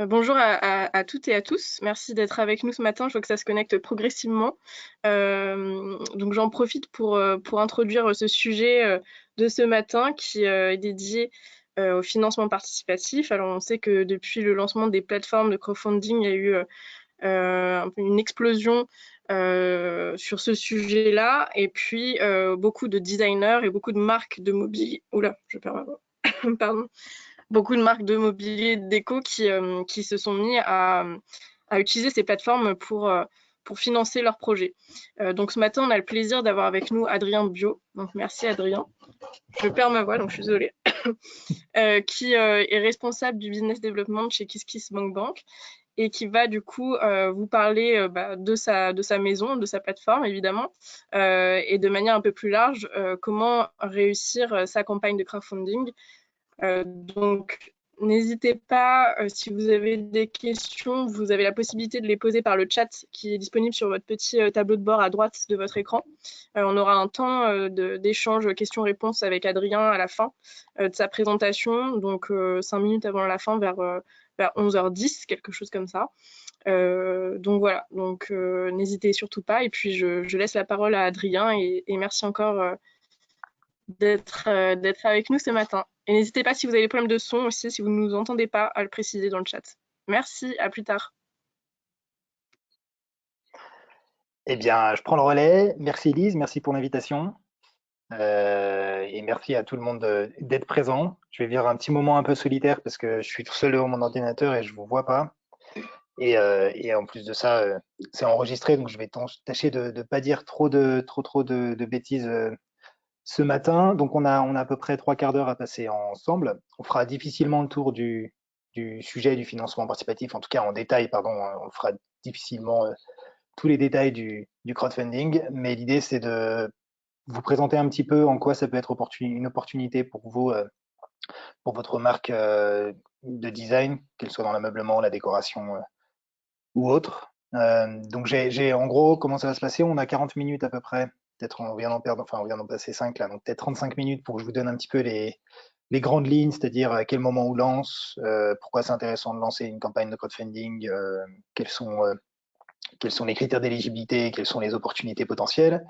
Bonjour à toutes et à tous. Merci d'être avec nous ce matin. Je vois que ça se connecte progressivement. Donc j'en profite pour introduire ce sujet de ce matin qui est dédié au financement participatif. Alors on sait que depuis le lancement des plateformes de crowdfunding, il y a eu un peu une explosion sur ce sujet-là. Et puis beaucoup de designers et beaucoup de marques de mobilier. Oula, je perds ma voix. Pardon, beaucoup de marques de mobilier déco qui se sont mis à utiliser ces plateformes pour financer leurs projets. Donc ce matin, on a le plaisir d'avoir avec nous Adrien Bio. Donc merci Adrien. Je perds ma voix, donc je suis désolée. Qui est responsable du business development chez KissKissBankBank et qui va du coup vous parler de sa maison, de sa plateforme évidemment, et de manière un peu plus large, comment réussir sa campagne de crowdfunding. Donc, n'hésitez pas, si vous avez des questions, vous avez la possibilité de les poser par le chat qui est disponible sur votre petit tableau de bord à droite de votre écran. On aura un temps d'échange questions-réponses avec Adrien à la fin de sa présentation, donc 5 minutes avant la fin, vers 11h10, quelque chose comme ça. Donc voilà, donc n'hésitez surtout pas. Et puis je laisse la parole à Adrien et merci encore d'être avec nous ce matin. Et n'hésitez pas si vous avez des problèmes de son aussi, si vous ne nous entendez pas, à le préciser dans le chat. Merci, à plus tard. Eh bien, je prends le relais. Merci Elise, merci pour l'invitation. Et merci à tout le monde d'être présent. Je vais vivre un petit moment un peu solitaire parce que je suis tout seul devant mon ordinateur et je vous vois pas. Et en plus de ça, c'est enregistré, donc je vais tâcher de ne pas dire trop de bêtises ce matin. Donc on a à peu près trois quarts d'heure à passer ensemble. On fera difficilement le tour du sujet du financement participatif, en tout cas en détail, pardon. On fera difficilement tous les détails du crowdfunding, mais l'idée c'est de vous présenter un petit peu en quoi ça peut être une opportunité pour vous, pour votre marque de design, qu'elle soit dans l'ameublement, la décoration ou autre. Donc en gros, comment ça va se passer? On a 40 minutes à peu près. Peut-être on vient d'en perdre, enfin on vient d'en passer 5 là, donc peut-être 35 minutes pour que je vous donne un petit peu les grandes lignes, c'est-à-dire à quel moment on lance, pourquoi c'est intéressant de lancer une campagne de crowdfunding, quels sont les critères d'éligibilité, quelles sont les opportunités potentielles,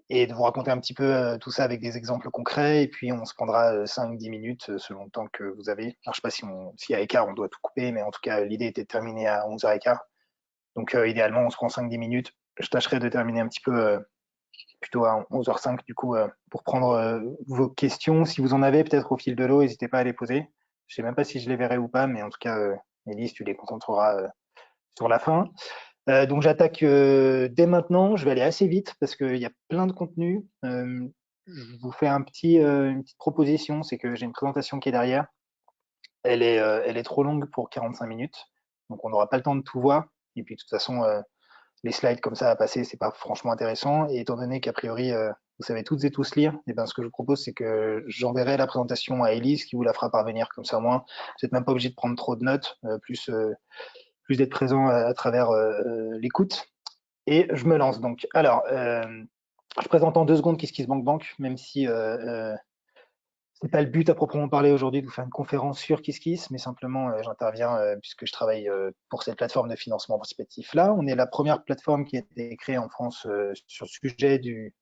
et de vous raconter un petit peu tout ça avec des exemples concrets. Et puis on se prendra 5-10 minutes selon le temps que vous avez. Alors, je ne sais pas s'il y a écart, on doit tout couper, mais en tout cas, l'idée était de terminer à 11h15. Donc idéalement, on se prend 5-10 minutes. Je tâcherai de terminer un petit peu plutôt à 11h05 du coup pour prendre vos questions. Si vous en avez peut-être au fil de l'eau, n'hésitez pas à les poser. Je sais même pas si je les verrai ou pas, mais en tout cas, Élise, tu les concentreras sur la fin. Donc j'attaque dès maintenant. Je vais aller assez vite parce qu'il y a plein de contenu. Je vous fais une petite proposition, c'est que j'ai une présentation qui est derrière. Elle est trop longue pour 45 minutes, donc on n'aura pas le temps de tout voir. Et puis de toute façon, les slides comme ça à passer, c'est pas franchement intéressant. Et étant donné qu'a priori, vous savez toutes et tous lire, et ben ce que je vous propose, c'est que j'enverrai la présentation à Elise qui vous la fera parvenir comme ça au moins. Vous n'êtes même pas obligé de prendre trop de notes, plus d'être présent à travers l'écoute. Et je me lance donc. Alors, je présente en 2 secondes KissKissBankBank, même si c'est pas le but à proprement parler aujourd'hui de vous faire une conférence sur KissKiss, mais simplement j'interviens puisque je travaille pour cette plateforme de financement participatif là. On est la première plateforme qui a été créée en France sur le sujet du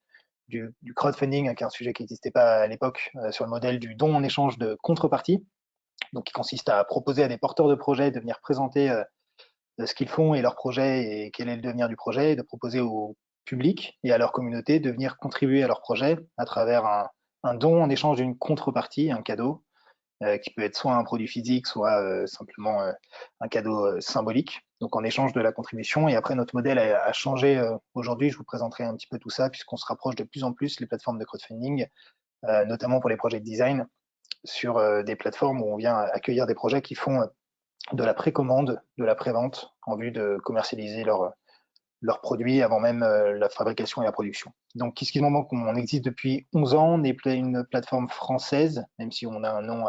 crowdfunding, qui est un sujet qui n'existait pas à l'époque, sur le modèle du don en échange de contrepartie, donc qui consiste à proposer à des porteurs de projets de venir présenter ce qu'ils font et leur projet et quel est le devenir du projet, et de proposer au public et à leur communauté de venir contribuer à leur projet à travers un don en échange d'une contrepartie, un cadeau, qui peut être soit un produit physique, soit simplement un cadeau symbolique. Donc en échange de la contribution. Et après, notre modèle a changé aujourd'hui. Je vous présenterai un petit peu tout ça, puisqu'on se rapproche de plus en plus les plateformes de crowdfunding, notamment pour les projets de design, sur des plateformes où on vient accueillir des projets qui font de la précommande, de la prévente, en vue de commercialiser leurs produits avant même la fabrication et la production. Donc, KissKissBankBank, on existe depuis 11 ans, on est une plateforme française, même si on a un nom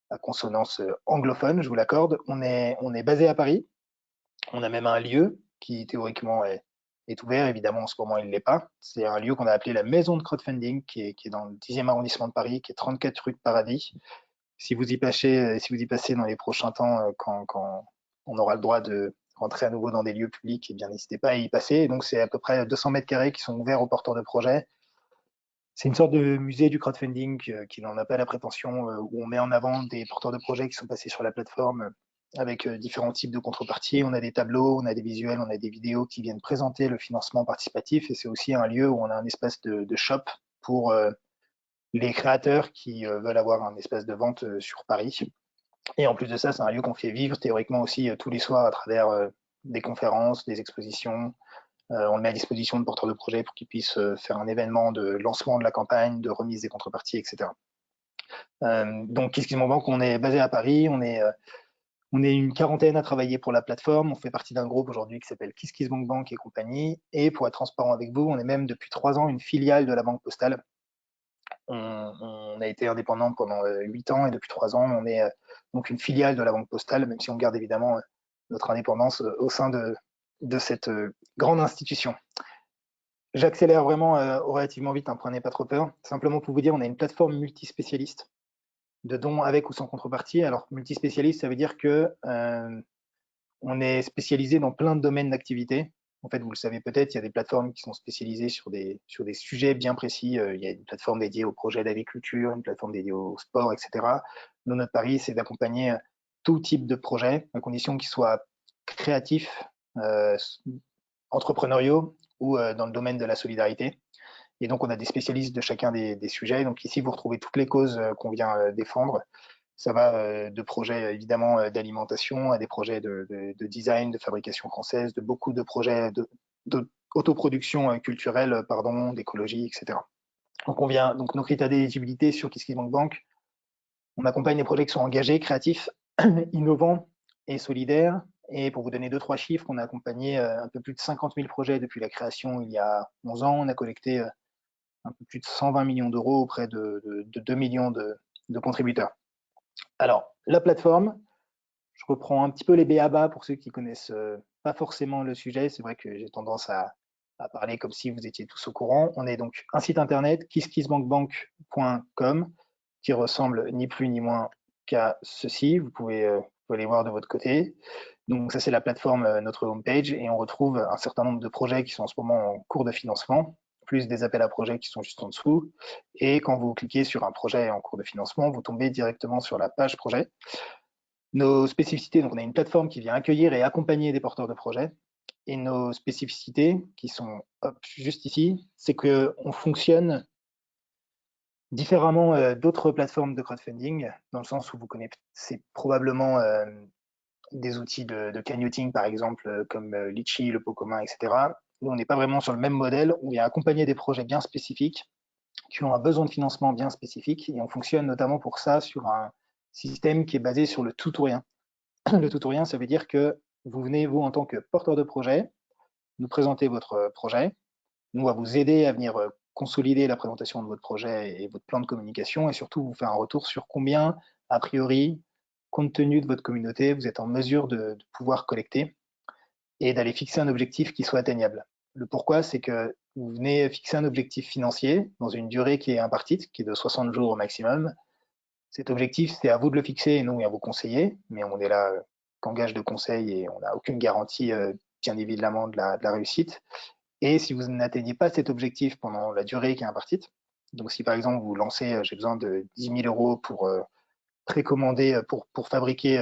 à consonance anglophone, je vous l'accorde. On est basé à Paris, on a même un lieu qui théoriquement est ouvert, évidemment en ce moment il ne l'est pas. C'est un lieu qu'on a appelé la maison de crowdfunding, qui est dans le 10e arrondissement de Paris, qui est 34 rue de Paradis, si vous y passez dans les prochains temps, quand on aura le droit de rentrer à nouveau dans des lieux publics, eh bien n'hésitez pas à y passer. Et donc c'est à peu près 200 mètres carrés qui sont ouverts aux porteurs de projets. C'est une sorte de musée du crowdfunding qui n'en a pas la prétention, où on met en avant des porteurs de projets qui sont passés sur la plateforme avec différents types de contreparties. On a des tableaux, on a des visuels, on a des vidéos qui viennent présenter le financement participatif. Et c'est aussi un lieu où on a un espace de shop pour les créateurs qui veulent avoir un espace de vente sur Paris. Et en plus de ça, c'est un lieu qu'on fait vivre théoriquement aussi tous les soirs à travers des conférences, des expositions. On le met à disposition de porteurs de projets pour qu'ils puissent faire un événement de lancement de la campagne, de remise des contreparties, etc. Donc, KissKissBankBank, on est basé à Paris, on est une quarantaine à travailler pour la plateforme. On fait partie d'un groupe aujourd'hui qui s'appelle KissKissBankBank et compagnie. Et pour être transparent avec vous, on est même depuis 3 ans une filiale de la Banque Postale. On a été indépendant pendant 8 ans et depuis 3 ans, on est donc une filiale de la Banque Postale, même si on garde évidemment notre indépendance au sein de cette grande institution. J'accélère vraiment relativement vite, hein, prenez pas trop peur. Simplement pour vous dire, on a une plateforme multispécialiste de dons avec ou sans contrepartie. Alors, multispécialiste, ça veut dire que on est spécialisé dans plein de domaines d'activité. En fait, vous le savez peut-être, il y a des plateformes qui sont spécialisées sur des sujets bien précis. Il y a une plateforme dédiée aux projets d'agriculture, une plateforme dédiée au sport, etc. Nous, notre pari, c'est d'accompagner tout type de projet, à condition qu'ils soient créatifs, entrepreneuriaux ou dans le domaine de la solidarité. Et donc, on a des spécialistes de chacun des sujets. Donc ici, vous retrouvez toutes les causes qu'on vient défendre. Ça va de projets évidemment d'alimentation à des projets de design, de fabrication française, de beaucoup de projets d'autoproduction culturelle, pardon, d'écologie, etc. Donc nos critères d'éligibilité sur KissKissBankBank, on accompagne des projets qui sont engagés, créatifs, innovants et solidaires. Et pour vous donner 2-3 chiffres, on a accompagné un peu plus de 50 000 projets depuis la création il y a 11 ans. On a collecté un peu plus de 120 millions d'euros auprès de 2 millions de contributeurs. Alors, la plateforme, je reprends un petit peu les b.a-ba pour ceux qui connaissent pas forcément le sujet. C'est vrai que j'ai tendance à parler comme si vous étiez tous au courant. On est donc un site internet, kisskissbankbank.com, qui ressemble ni plus ni moins qu'à ceci. Vous pouvez aller voir de votre côté. Donc ça, c'est la plateforme, notre homepage, et on retrouve un certain nombre de projets qui sont en ce moment en cours de financement, plus des appels à projets qui sont juste en dessous. Et quand vous cliquez sur un projet en cours de financement, vous tombez directement sur la page projet. Nos spécificités, donc on a une plateforme qui vient accueillir et accompagner des porteurs de projets. Et nos spécificités, qui sont juste ici, c'est qu'on fonctionne différemment d'autres plateformes de crowdfunding, dans le sens où vous connaissez probablement des outils de cagnoting, par exemple, comme Litchi, le pot commun, etc. Nous, on n'est pas vraiment sur le même modèle, où on vient accompagner des projets bien spécifiques, qui ont un besoin de financement bien spécifique, et on fonctionne notamment pour ça sur un système qui est basé sur le tout ou rien. Le tout ou rien, ça veut dire que vous venez, vous, en tant que porteur de projet, nous présenter votre projet. Nous, on va vous aider à venir consolider la présentation de votre projet et votre plan de communication, et surtout vous faire un retour sur combien, a priori, compte tenu de votre communauté, vous êtes en mesure de pouvoir collecter et d'aller fixer un objectif qui soit atteignable. Le pourquoi, c'est que vous venez fixer un objectif financier dans une durée qui est impartite, qui est de 60 jours au maximum. Cet objectif, c'est à vous de le fixer et nous, à vous conseiller, mais on est là qu'en gage de conseil et on n'a aucune garantie, bien évidemment, de la réussite. Et si vous n'atteignez pas cet objectif pendant la durée qui est impartite, donc si par exemple vous lancez, j'ai besoin de 10 000 euros pour précommander, pour fabriquer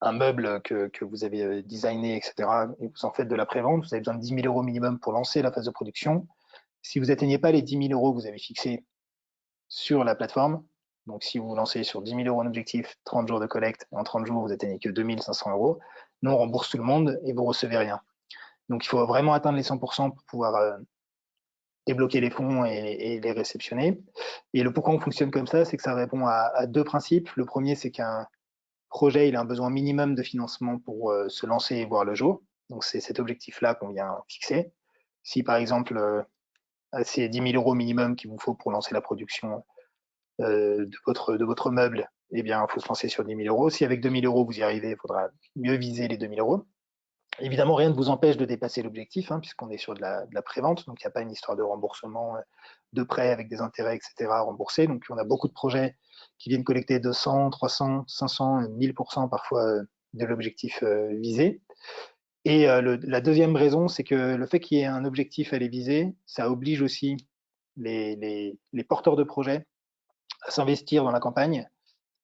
un meuble que vous avez designé, etc., et vous en faites de la prévente, vous avez besoin de 10 000 euros minimum pour lancer la phase de production. Si vous n'atteignez pas les 10 000 euros que vous avez fixés sur la plateforme, donc si vous lancez sur 10 000 euros en objectif, 30 jours de collecte, et en 30 jours vous atteignez que 2 500 euros, nous on rembourse tout le monde et vous recevez rien. Donc il faut vraiment atteindre les 100% pour pouvoir débloquer les fonds et les réceptionner. Et le pourquoi on fonctionne comme ça, c'est que ça répond à 2 principes. Le premier, c'est qu'un projet, il a un besoin minimum de financement pour se lancer et voir le jour. Donc c'est cet objectif-là qu'on vient fixer. Si par exemple, c'est 10 000 euros minimum qu'il vous faut pour lancer la production de votre meuble, eh bien, il faut se lancer sur 10 000 euros. Si avec 2 000 euros vous y arrivez, il faudra mieux viser les 2 000 euros. Évidemment, rien ne vous empêche de dépasser l'objectif, hein, puisqu'on est sur de la prévente, donc il n'y a pas une histoire de remboursement de prêts avec des intérêts, etc. à rembourser. Donc on a beaucoup de projets qui viennent collecter 200, 300, 500, 1000% parfois de l'objectif visé. Et la deuxième raison, c'est que le fait qu'il y ait un objectif à les viser, ça oblige aussi les porteurs de projets à s'investir dans la campagne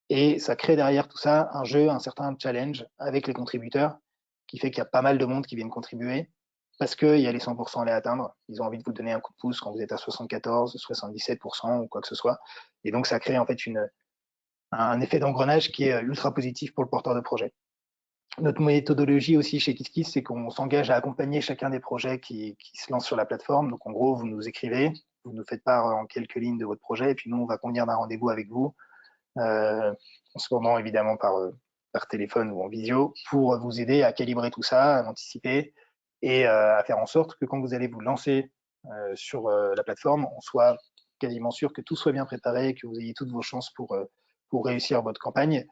et ça crée derrière tout ça un jeu, un certain challenge avec les contributeurs qui fait qu'il y a pas mal de monde qui viennent contribuer parce qu'il y a les 100% à les atteindre. Ils ont envie de vous donner un coup de pouce quand vous êtes à 74, 77% ou quoi que ce soit. Et donc ça crée en fait un effet d'engrenage qui est ultra positif pour le porteur de projet. Notre méthodologie aussi chez KissKiss, c'est qu'on s'engage à accompagner chacun des projets qui se lancent sur la plateforme. Donc en gros, vous nous écrivez, vous nous faites part en quelques lignes de votre projet, et puis nous, on va convenir d'un rendez-vous avec vous, en ce moment évidemment par téléphone ou en visio, pour vous aider à calibrer tout ça, à anticiper, et à faire en sorte que quand vous allez vous lancer sur la plateforme, on soit quasiment sûr que tout soit bien préparé, que vous ayez toutes vos chances pour réussir votre campagne.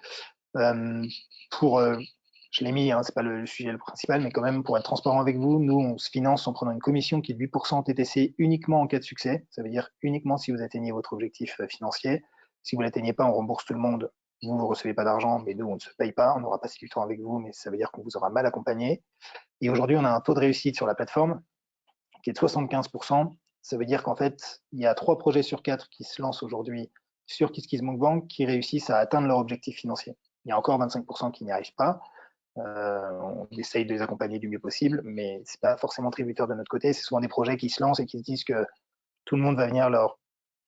Euh, pour, je l'ai mis, hein, c'est pas le sujet le principal, mais quand même pour être transparent avec vous, nous on se finance en prenant une commission qui est de 8% TTC uniquement en cas de succès. Ça veut dire uniquement si vous atteignez votre objectif financier. Si vous l'atteignez pas, on rembourse tout le monde. Vous ne recevez pas d'argent, mais nous on ne se paye pas. On n'aura pas si du temps avec vous, mais ça veut dire qu'on vous aura mal accompagné. Et aujourd'hui, on a un taux de réussite sur la plateforme qui est de 75%. Ça veut dire qu'en fait, il y a 3 projets sur 4 qui se lancent aujourd'hui sur KissKissBankBank qui réussissent à atteindre leur objectif financier. Il y a encore 25% qui n'y arrivent pas. On essaye de les accompagner du mieux possible, mais c'est pas forcément tributaire de notre côté. C'est souvent des projets qui se lancent et qui se disent que tout le monde va venir leur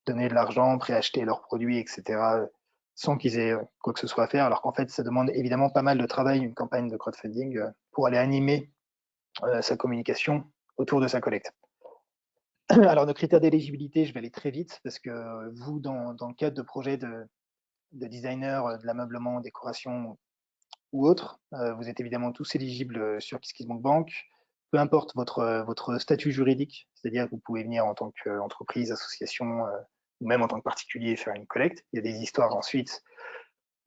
donner de l'argent, préacheter leurs produits, etc., sans qu'ils aient quoi que ce soit à faire, alors qu'en fait, ça demande évidemment pas mal de travail, une campagne de crowdfunding, pour aller animer sa communication autour de sa collecte. Alors, nos critères d'éligibilité, je vais aller très vite, parce que vous, dans le cadre de projets de designer, de l'ameublement, décoration ou autre, vous êtes évidemment tous éligibles sur KissKissBankBank. Peu importe votre statut juridique, c'est-à-dire que vous pouvez venir en tant qu'entreprise, association, ou même en tant que particulier faire une collecte. Il y a des histoires ensuite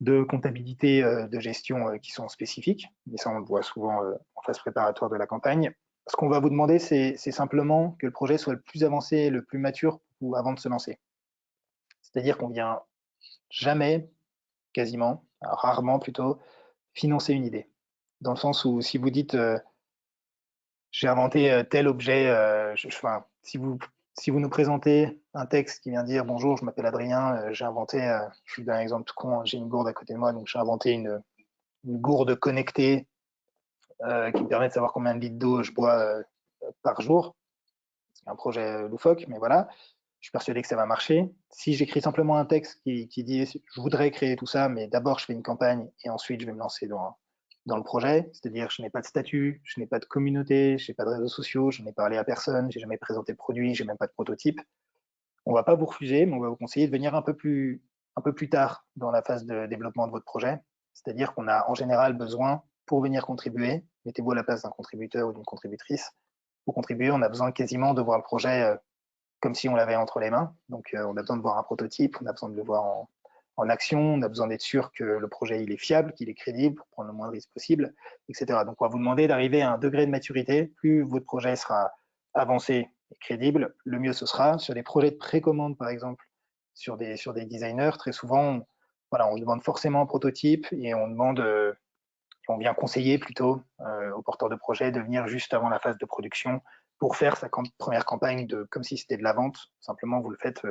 de comptabilité, de gestion qui sont spécifiques, mais ça on le voit souvent en phase préparatoire de la campagne. Ce qu'on va vous demander, c'est simplement que le projet soit le plus avancé, le plus mature avant de se lancer. C'est-à-dire qu'on vient jamais, quasiment, rarement plutôt, financer une idée. Dans le sens où si vous dites j'ai inventé tel objet, enfin, si vous nous présentez un texte qui vient dire bonjour, je m'appelle Adrien, j'ai inventé, je vous donne un exemple tout con, j'ai une gourde à côté de moi, donc j'ai inventé une gourde connectée qui me permet de savoir combien de litres d'eau je bois par jour. C'est un projet loufoque, mais voilà. Je suis persuadé que ça va marcher. Si j'écris simplement un texte qui dit je voudrais créer tout ça, mais d'abord je fais une campagne et ensuite je vais me lancer dans le projet, c'est-à-dire je n'ai pas de statut, je n'ai pas de communauté, je n'ai pas de réseaux sociaux, je n'ai parlé à personne, j'ai jamais présenté de produit, j'ai même pas de prototype. On va pas vous refuser, mais on va vous conseiller de venir un peu plus tard dans la phase de développement de votre projet. C'est-à-dire qu'on a en général besoin, pour venir contribuer, mettez-vous à la place d'un contributeur ou d'une contributrice, pour contribuer, on a besoin quasiment de voir le projet comme si on l'avait entre les mains. Donc, on a besoin de voir un prototype, on a besoin de le voir en action, on a besoin d'être sûr que le projet il est fiable, qu'il est crédible pour prendre le moins de risques possible, etc. Donc, on va vous demander d'arriver à un degré de maturité. Plus votre projet sera avancé et crédible, le mieux ce sera. Sur les projets de précommande, par exemple, sur des designers, très souvent, voilà, on demande forcément un prototype et on vient conseiller plutôt aux porteurs de projet de venir juste avant la phase de production pour faire sa première campagne comme si c'était de la vente. Simplement, vous le faites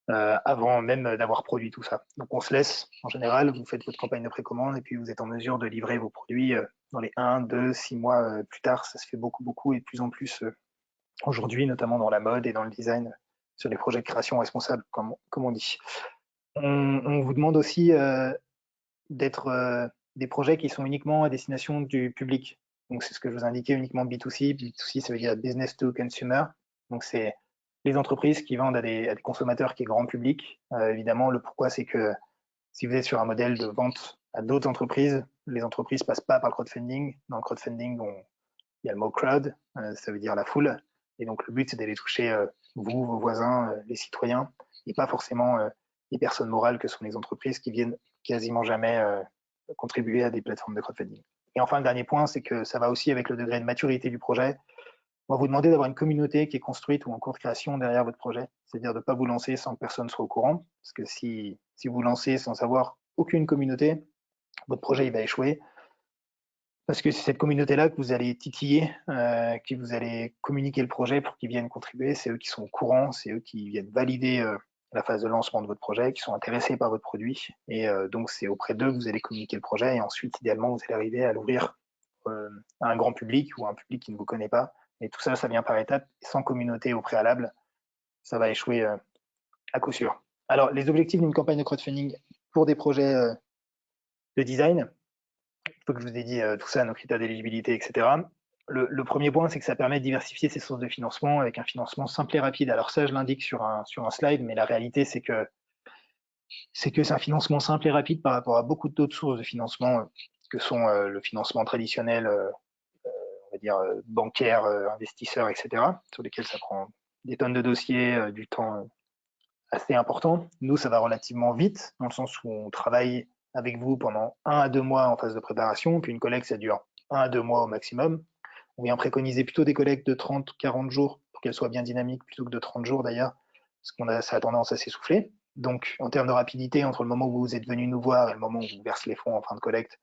avant même d'avoir produit tout ça. Donc, on se laisse, en général, vous faites votre campagne de précommande et puis vous êtes en mesure de livrer vos produits dans les 1, 2, 6 mois plus tard. Ça se fait beaucoup, beaucoup et de plus en plus aujourd'hui, notamment dans la mode et dans le design, sur les projets de création responsable, comme on dit. On vous demande aussi d'être des projets qui sont uniquement à destination du public. Donc, c'est ce que je vous indiquais, uniquement B2C. B2C, ça veut dire business to consumer. Donc, c'est les entreprises qui vendent à des consommateurs qui est grand public. Évidemment, le pourquoi, c'est que si vous êtes sur un modèle de vente à d'autres entreprises, les entreprises passent pas par le crowdfunding. Dans le crowdfunding, il y a le mot crowd, ça veut dire la foule. Et donc, le but, c'est d'aller toucher vous, vos voisins, les citoyens, et pas forcément les personnes morales que sont les entreprises qui viennent quasiment jamais contribuer à des plateformes de crowdfunding. Et enfin, le dernier point, c'est que ça va aussi avec le degré de maturité du projet. On va vous demander d'avoir une communauté qui est construite ou en cours de création derrière votre projet. C'est-à-dire de ne pas vous lancer sans que personne soit au courant. Parce que si vous lancez sans avoir aucune communauté, votre projet il va échouer. Parce que c'est cette communauté-là que vous allez titiller, que vous allez communiquer le projet pour qu'ils viennent contribuer. C'est eux qui sont au courant, c'est eux qui viennent valider la phase de lancement de votre projet, qui sont intéressés par votre produit. Et donc, c'est auprès d'eux que vous allez communiquer le projet. Et ensuite, idéalement, vous allez arriver à l'ouvrir à un grand public ou à un public qui ne vous connaît pas. Et tout ça, ça vient par étapes. Sans communauté au préalable, ça va échouer à coup sûr. Alors, les objectifs d'une campagne de crowdfunding pour des projets de design, il faut que je vous ai dit tout ça, nos critères d'éligibilité, etc. Le premier point, c'est que ça permet de diversifier ses sources de financement avec un financement simple et rapide. Alors ça, je l'indique sur un slide, mais la réalité, c'est que c'est un financement simple et rapide par rapport à beaucoup d'autres sources de financement que sont le financement traditionnel, on va dire bancaire, investisseur, etc., sur lesquels ça prend des tonnes de dossiers, du temps assez important. Nous, ça va relativement vite, dans le sens où on travaille avec vous pendant 1 à 2 mois en phase de préparation, puis une collecte, ça dure 1 à 2 mois au maximum. On vient préconiser plutôt des collectes de 30-40 jours pour qu'elles soient bien dynamiques, plutôt que de 30 jours d'ailleurs, parce que ça a tendance à s'essouffler. Donc, en termes de rapidité, entre le moment où vous êtes venu nous voir et le moment où on verse les fonds en fin de collecte,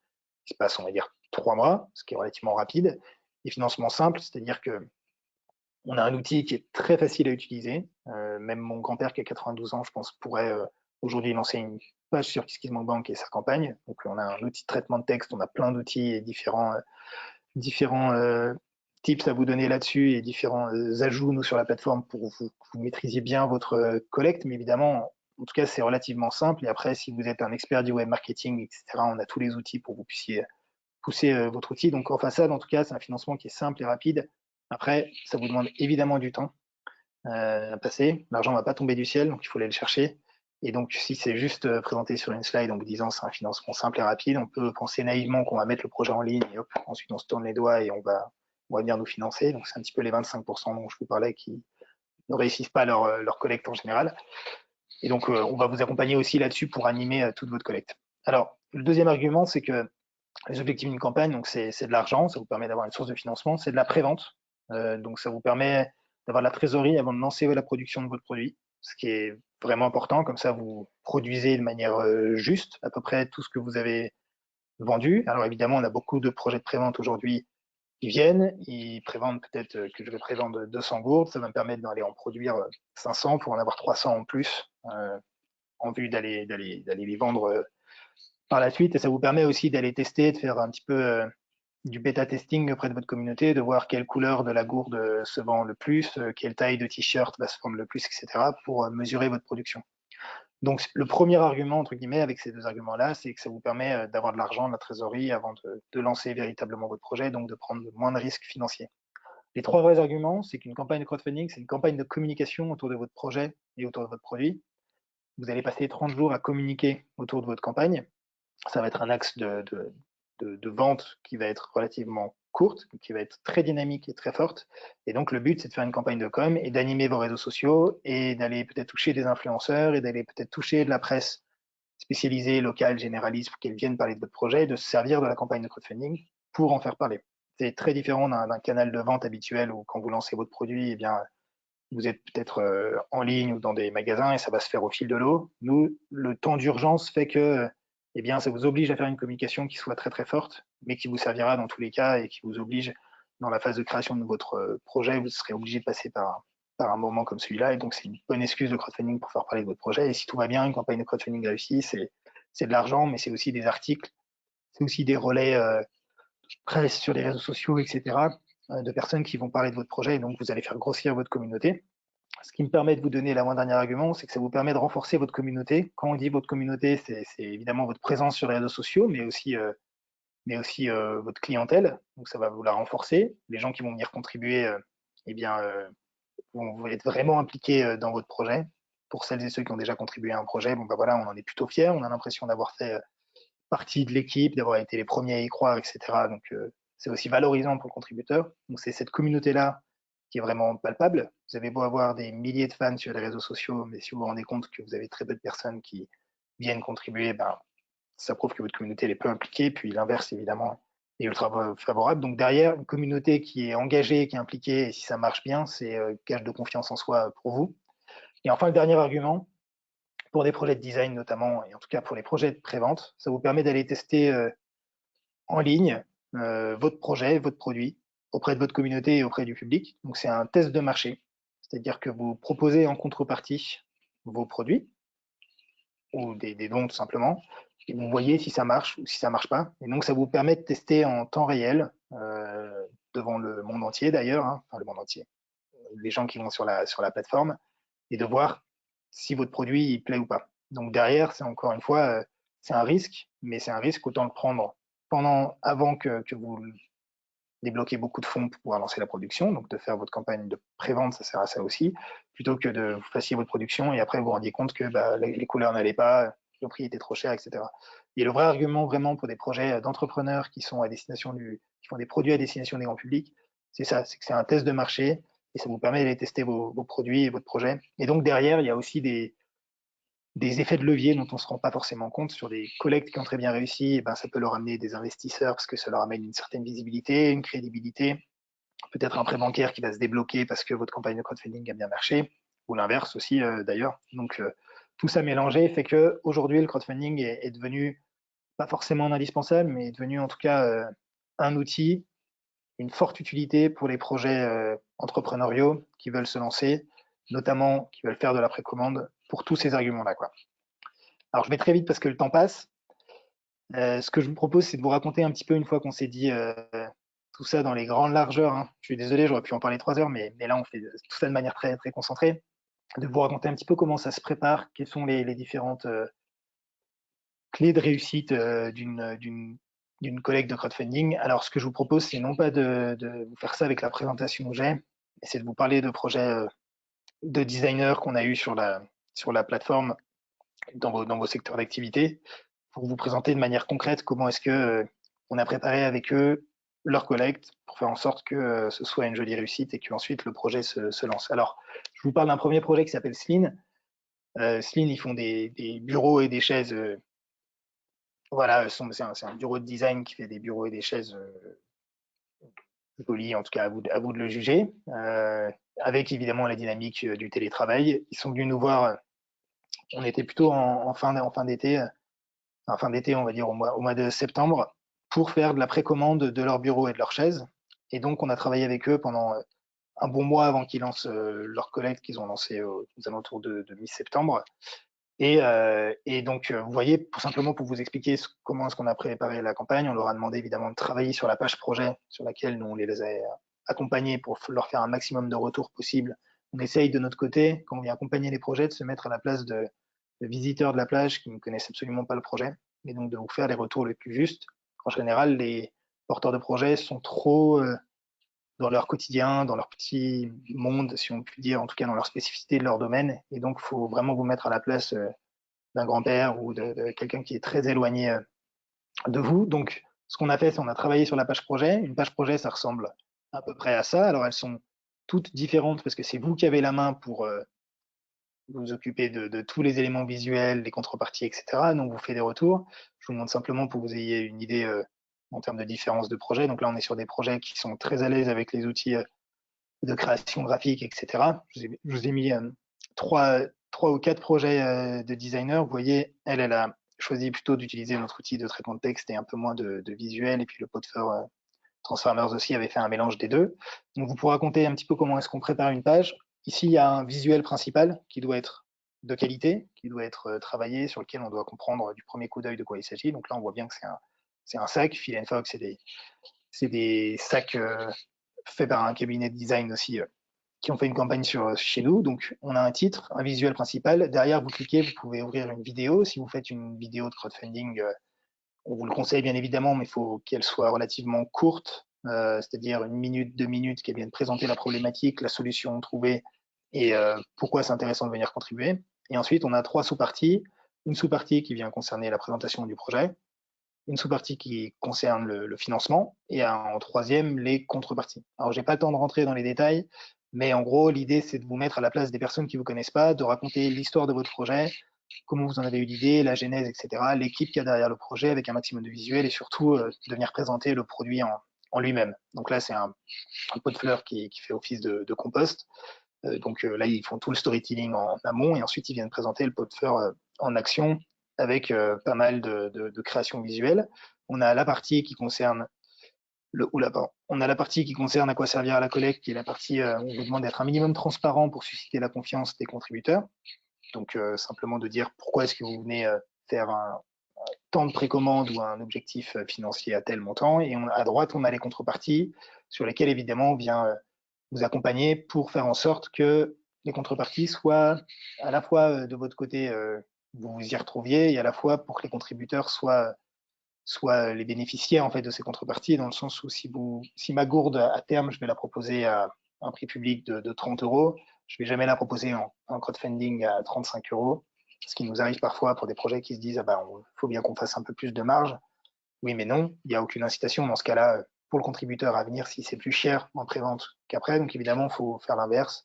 il se passe, on va dire, 3 mois, ce qui est relativement rapide. Et financement simple, c'est-à-dire que on a un outil qui est très facile à utiliser. Même mon grand-père qui a 92 ans, je pense, pourrait aujourd'hui lancer une page sur KissKissBankBank et sa campagne. Donc on a un outil de traitement de texte, on a plein d'outils et différents tips à vous donner là-dessus et différents ajouts nous sur la plateforme pour que vous maîtrisiez bien votre collecte. Mais évidemment, en tout cas, c'est relativement simple. Et après, si vous êtes un expert du web marketing, etc., on a tous les outils pour que vous puissiez pousser votre outil. Donc en façade, en tout cas, c'est un financement qui est simple et rapide. Après, ça vous demande évidemment du temps à passer. L'argent ne va pas tomber du ciel, donc il faut aller le chercher. Et donc, si c'est juste présenté sur une slide en vous disant c'est un financement simple et rapide, on peut penser naïvement qu'on va mettre le projet en ligne et hop, ensuite on se tourne les doigts et on va venir nous financer. Donc, c'est un petit peu les 25% dont je vous parlais qui ne réussissent pas leur collecte en général. Et donc, on va vous accompagner aussi là-dessus pour animer toute votre collecte. Alors, le deuxième argument, c'est que les objectifs d'une campagne, donc c'est de l'argent, ça vous permet d'avoir une source de financement, c'est de la prévente, donc ça vous permet d'avoir de la trésorerie avant de lancer la production de votre produit, ce qui est vraiment important, comme ça vous produisez de manière juste à peu près tout ce que vous avez vendu. Alors évidemment, on a beaucoup de projets de prévente aujourd'hui qui viennent, ils prévendent peut-être que je vais prévendre 200 gourdes, ça va me permettre d'aller en produire 500 pour en avoir 300 en plus, en vue d'aller les vendre par la suite, et ça vous permet aussi d'aller tester, de faire un petit peu du bêta testing auprès de votre communauté, de voir quelle couleur de la gourde se vend le plus, quelle taille de t-shirt va se vendre le plus, etc., pour mesurer votre production. Donc le premier argument, entre guillemets, avec ces deux arguments-là, c'est que ça vous permet d'avoir de l'argent, de la trésorerie avant de lancer véritablement votre projet, donc de prendre moins de risques financiers. Les trois vrais arguments, c'est qu'une campagne de crowdfunding, c'est une campagne de communication autour de votre projet et autour de votre produit. Vous allez passer 30 jours à communiquer autour de votre campagne. Ça va être un axe de vente qui va être relativement courte, qui va être très dynamique et très forte. Et donc, le but, c'est de faire une campagne de com et d'animer vos réseaux sociaux et d'aller peut-être toucher des influenceurs et d'aller peut-être toucher de la presse spécialisée, locale, généraliste, pour qu'elles viennent parler de votre projet et de se servir de la campagne de crowdfunding pour en faire parler. C'est très différent d'un canal de vente habituel où quand vous lancez votre produit, eh bien, vous êtes peut-être en ligne ou dans des magasins et ça va se faire au fil de l'eau. Nous, le temps d'urgence fait que eh bien, ça vous oblige à faire une communication qui soit très très forte, mais qui vous servira dans tous les cas et qui vous oblige, dans la phase de création de votre projet, vous serez obligé de passer par un moment comme celui-là. Et donc, c'est une bonne excuse de crowdfunding pour faire parler de votre projet. Et si tout va bien, une campagne de crowdfunding réussie, c'est de l'argent, mais c'est aussi des articles, c'est aussi des relais presse sur les réseaux sociaux, etc., de personnes qui vont parler de votre projet. Et donc, vous allez faire grossir votre communauté. Ce qui me permet de vous donner l'avant-dernier argument, c'est que ça vous permet de renforcer votre communauté. Quand on dit votre communauté, c'est évidemment votre présence sur les réseaux sociaux, mais aussi votre clientèle. Donc ça va vous la renforcer. Les gens qui vont venir contribuer, eh bien, vont être vraiment impliqués dans votre projet. Pour celles et ceux qui ont déjà contribué à un projet, bon ben voilà, on en est plutôt fiers. On a l'impression d'avoir fait partie de l'équipe, d'avoir été les premiers à y croire, etc. Donc c'est aussi valorisant pour le contributeur. Donc c'est cette communauté-là qui est vraiment palpable. Vous avez beau avoir des milliers de fans sur les réseaux sociaux, mais si vous vous rendez compte que vous avez très peu de personnes qui viennent contribuer, ben, ça prouve que votre communauté est peu impliquée. Puis l'inverse, évidemment, est ultra favorable. Donc derrière, une communauté qui est engagée, qui est impliquée, et si ça marche bien, c'est gage de confiance en soi pour vous. Et enfin, le dernier argument, pour des projets de design notamment, et en tout cas pour les projets de prévente, ça vous permet d'aller tester en ligne votre projet, votre produit, auprès de votre communauté et auprès du public. Donc c'est un test de marché, c'est-à-dire que vous proposez en contrepartie vos produits ou des dons tout simplement, et vous voyez si ça marche ou si ça marche pas. Et donc ça vous permet de tester en temps réel devant le monde entier d'ailleurs, hein, enfin le monde entier, les gens qui vont sur la plateforme, et de voir si votre produit il plaît ou pas. Donc derrière, c'est encore une fois, c'est un risque, mais c'est un risque autant le prendre avant que vous débloquez beaucoup de fonds pour pouvoir lancer la production, donc de faire votre campagne de pré-vente, ça sert à ça aussi, plutôt que de vous fassiez votre production et après vous vous rendiez compte que bah, les couleurs n'allaient pas, le prix était trop cher, etc. Et le vrai argument vraiment pour des projets d'entrepreneurs qui sont à destination qui font des produits à destination des grands publics, c'est ça, c'est que c'est un test de marché et ça vous permet d'aller tester vos produits et votre projet. Et donc derrière, il y a aussi des effets de levier dont on ne se rend pas forcément compte sur des collectes qui ont très bien réussi. Et ben, ça peut leur amener des investisseurs parce que ça leur amène une certaine visibilité, une crédibilité, peut-être un prêt bancaire qui va se débloquer parce que votre campagne de crowdfunding a bien marché, ou l'inverse aussi d'ailleurs. Donc tout ça mélangé fait que aujourd'hui le crowdfunding est devenu pas forcément indispensable, mais est devenu en tout cas un outil, une forte utilité pour les projets entrepreneuriaux qui veulent se lancer, notamment qui veulent faire de la précommande pour tous ces arguments-là, quoi. Alors je vais très vite parce que le temps passe. Ce que je vous propose, c'est de vous raconter un petit peu, une fois qu'on s'est dit tout ça dans les grandes largeurs, hein. Je suis désolé, j'aurais pu en parler 3 heures, mais là, on fait tout ça de manière très, très concentrée. De vous raconter un petit peu comment ça se prépare, quelles sont les différentes clés de réussite d'une collecte de crowdfunding. Alors, ce que je vous propose, c'est non pas de vous faire ça avec la présentation que j'ai, mais c'est de vous parler de projets de designers qu'on a eu sur la plateforme dans vos secteurs d'activité, pour vous présenter de manière concrète comment est-ce que on a préparé avec eux leur collecte pour faire en sorte que ce soit une jolie réussite et qu'ensuite le projet se lance. Alors, je vous parle d'un premier projet qui s'appelle Slin. Slin, ils font des bureaux et des chaises. Voilà, c'est un bureau de design qui fait des bureaux et des chaises jolis, en tout cas à vous de le juger, avec évidemment la dynamique du télétravail. Ils sont venus nous voir, on était plutôt en fin d'été, on va dire au mois de septembre, pour faire de la précommande de leur bureau et de leurs chaises. Et donc, on a travaillé avec eux pendant un bon mois avant qu'ils lancent leur collecte qu'ils ont lancé aux alentours de mi-septembre. Et donc, vous voyez, simplement pour vous expliquer comment est-ce qu'on a préparé la campagne, on leur a demandé évidemment de travailler sur la page projet sur laquelle nous, on les a accompagnés pour leur faire un maximum de retours possible. On essaye de notre côté, quand on vient accompagner les projets, de se mettre à la place de visiteurs de la plage qui ne connaissent absolument pas le projet, et donc de vous faire les retours les plus justes. En général, les porteurs de projets sont trop dans leur quotidien, dans leur petit monde, si on peut dire, en tout cas dans leur spécificité de leur domaine. Et donc, il faut vraiment vous mettre à la place d'un grand-père ou de quelqu'un qui est très éloigné de vous. Donc, ce qu'on a fait, c'est qu'on a travaillé sur la page projet. Une page projet, ça ressemble à peu près à ça. Alors, elles sont toutes différentes parce que c'est vous qui avez la main pour vous occuper de tous les éléments visuels, les contreparties, etc. Donc, vous faites des retours. Je vous montre simplement pour que vous ayez une idée en termes de différence de projet. Donc là, on est sur des projets qui sont très à l'aise avec les outils de création graphique, etc. Je vous ai mis trois ou quatre projets de designer. Vous voyez, elle a choisi plutôt d'utiliser notre outil de traitement de texte et un peu moins de visuel. Et puis le Podfer Transformers aussi avait fait un mélange des deux. Donc vous pourrez raconter un petit peu comment est-ce qu'on prépare une page. Ici, il y a un visuel principal qui doit être de qualité, qui doit être travaillé, sur lequel on doit comprendre du premier coup d'œil de quoi il s'agit. Donc là, on voit bien que c'est un sac. Phil Fox, c'est des sacs faits par un cabinet de design aussi qui ont fait une campagne chez nous. Donc, on a un titre, un visuel principal. Derrière, vous cliquez, vous pouvez ouvrir une vidéo. Si vous faites une vidéo de crowdfunding, on vous le conseille bien évidemment, mais il faut qu'elle soit relativement courte, c'est-à-dire 1 minute, 2 minutes, qu'elle vienne présenter la problématique, la solution trouvée et pourquoi c'est intéressant de venir contribuer. Et ensuite, on a 3 sous-parties. Une sous-partie qui vient concerner la présentation du projet, une sous-partie qui concerne le financement et en troisième, les contreparties. Alors, j'ai pas le temps de rentrer dans les détails, mais en gros, l'idée, c'est de vous mettre à la place des personnes qui vous connaissent pas, de raconter l'histoire de votre projet, comment vous en avez eu l'idée, la genèse, etc., l'équipe qu'il y a derrière le projet avec un maximum de visuels et surtout de venir présenter le produit en lui-même. Donc là, c'est un pot de fleurs qui fait office de compost. Donc là, ils font tout le storytelling en amont et ensuite ils viennent présenter le pot de fleurs en action avec pas mal de créations visuelles. On a la partie qui concerne on a la partie qui concerne à quoi servir la collecte, qui est la partie où on vous demande d'être un minimum transparent pour susciter la confiance des contributeurs. Donc simplement de dire pourquoi est-ce que vous venez faire un temps de précommande ou un objectif financier à tel montant. Et à droite, on a les contreparties sur lesquelles évidemment on vient vous accompagner pour faire en sorte que les contreparties soient à la fois de votre côté, vous vous y retrouviez, et à la fois pour que les contributeurs soient les bénéficiaires en fait de ces contreparties, dans le sens où si ma gourde à terme, je vais la proposer à un prix public de 30 euros, je vais jamais la proposer en crowdfunding à 35 euros, ce qui nous arrive parfois pour des projets qui se disent ah ben, faut bien qu'on fasse un peu plus de marge. Oui, mais non, il n'y a aucune incitation dans ce cas-là pour le contributeur à venir si c'est plus cher en prévente qu'après. Donc évidemment, il faut faire l'inverse,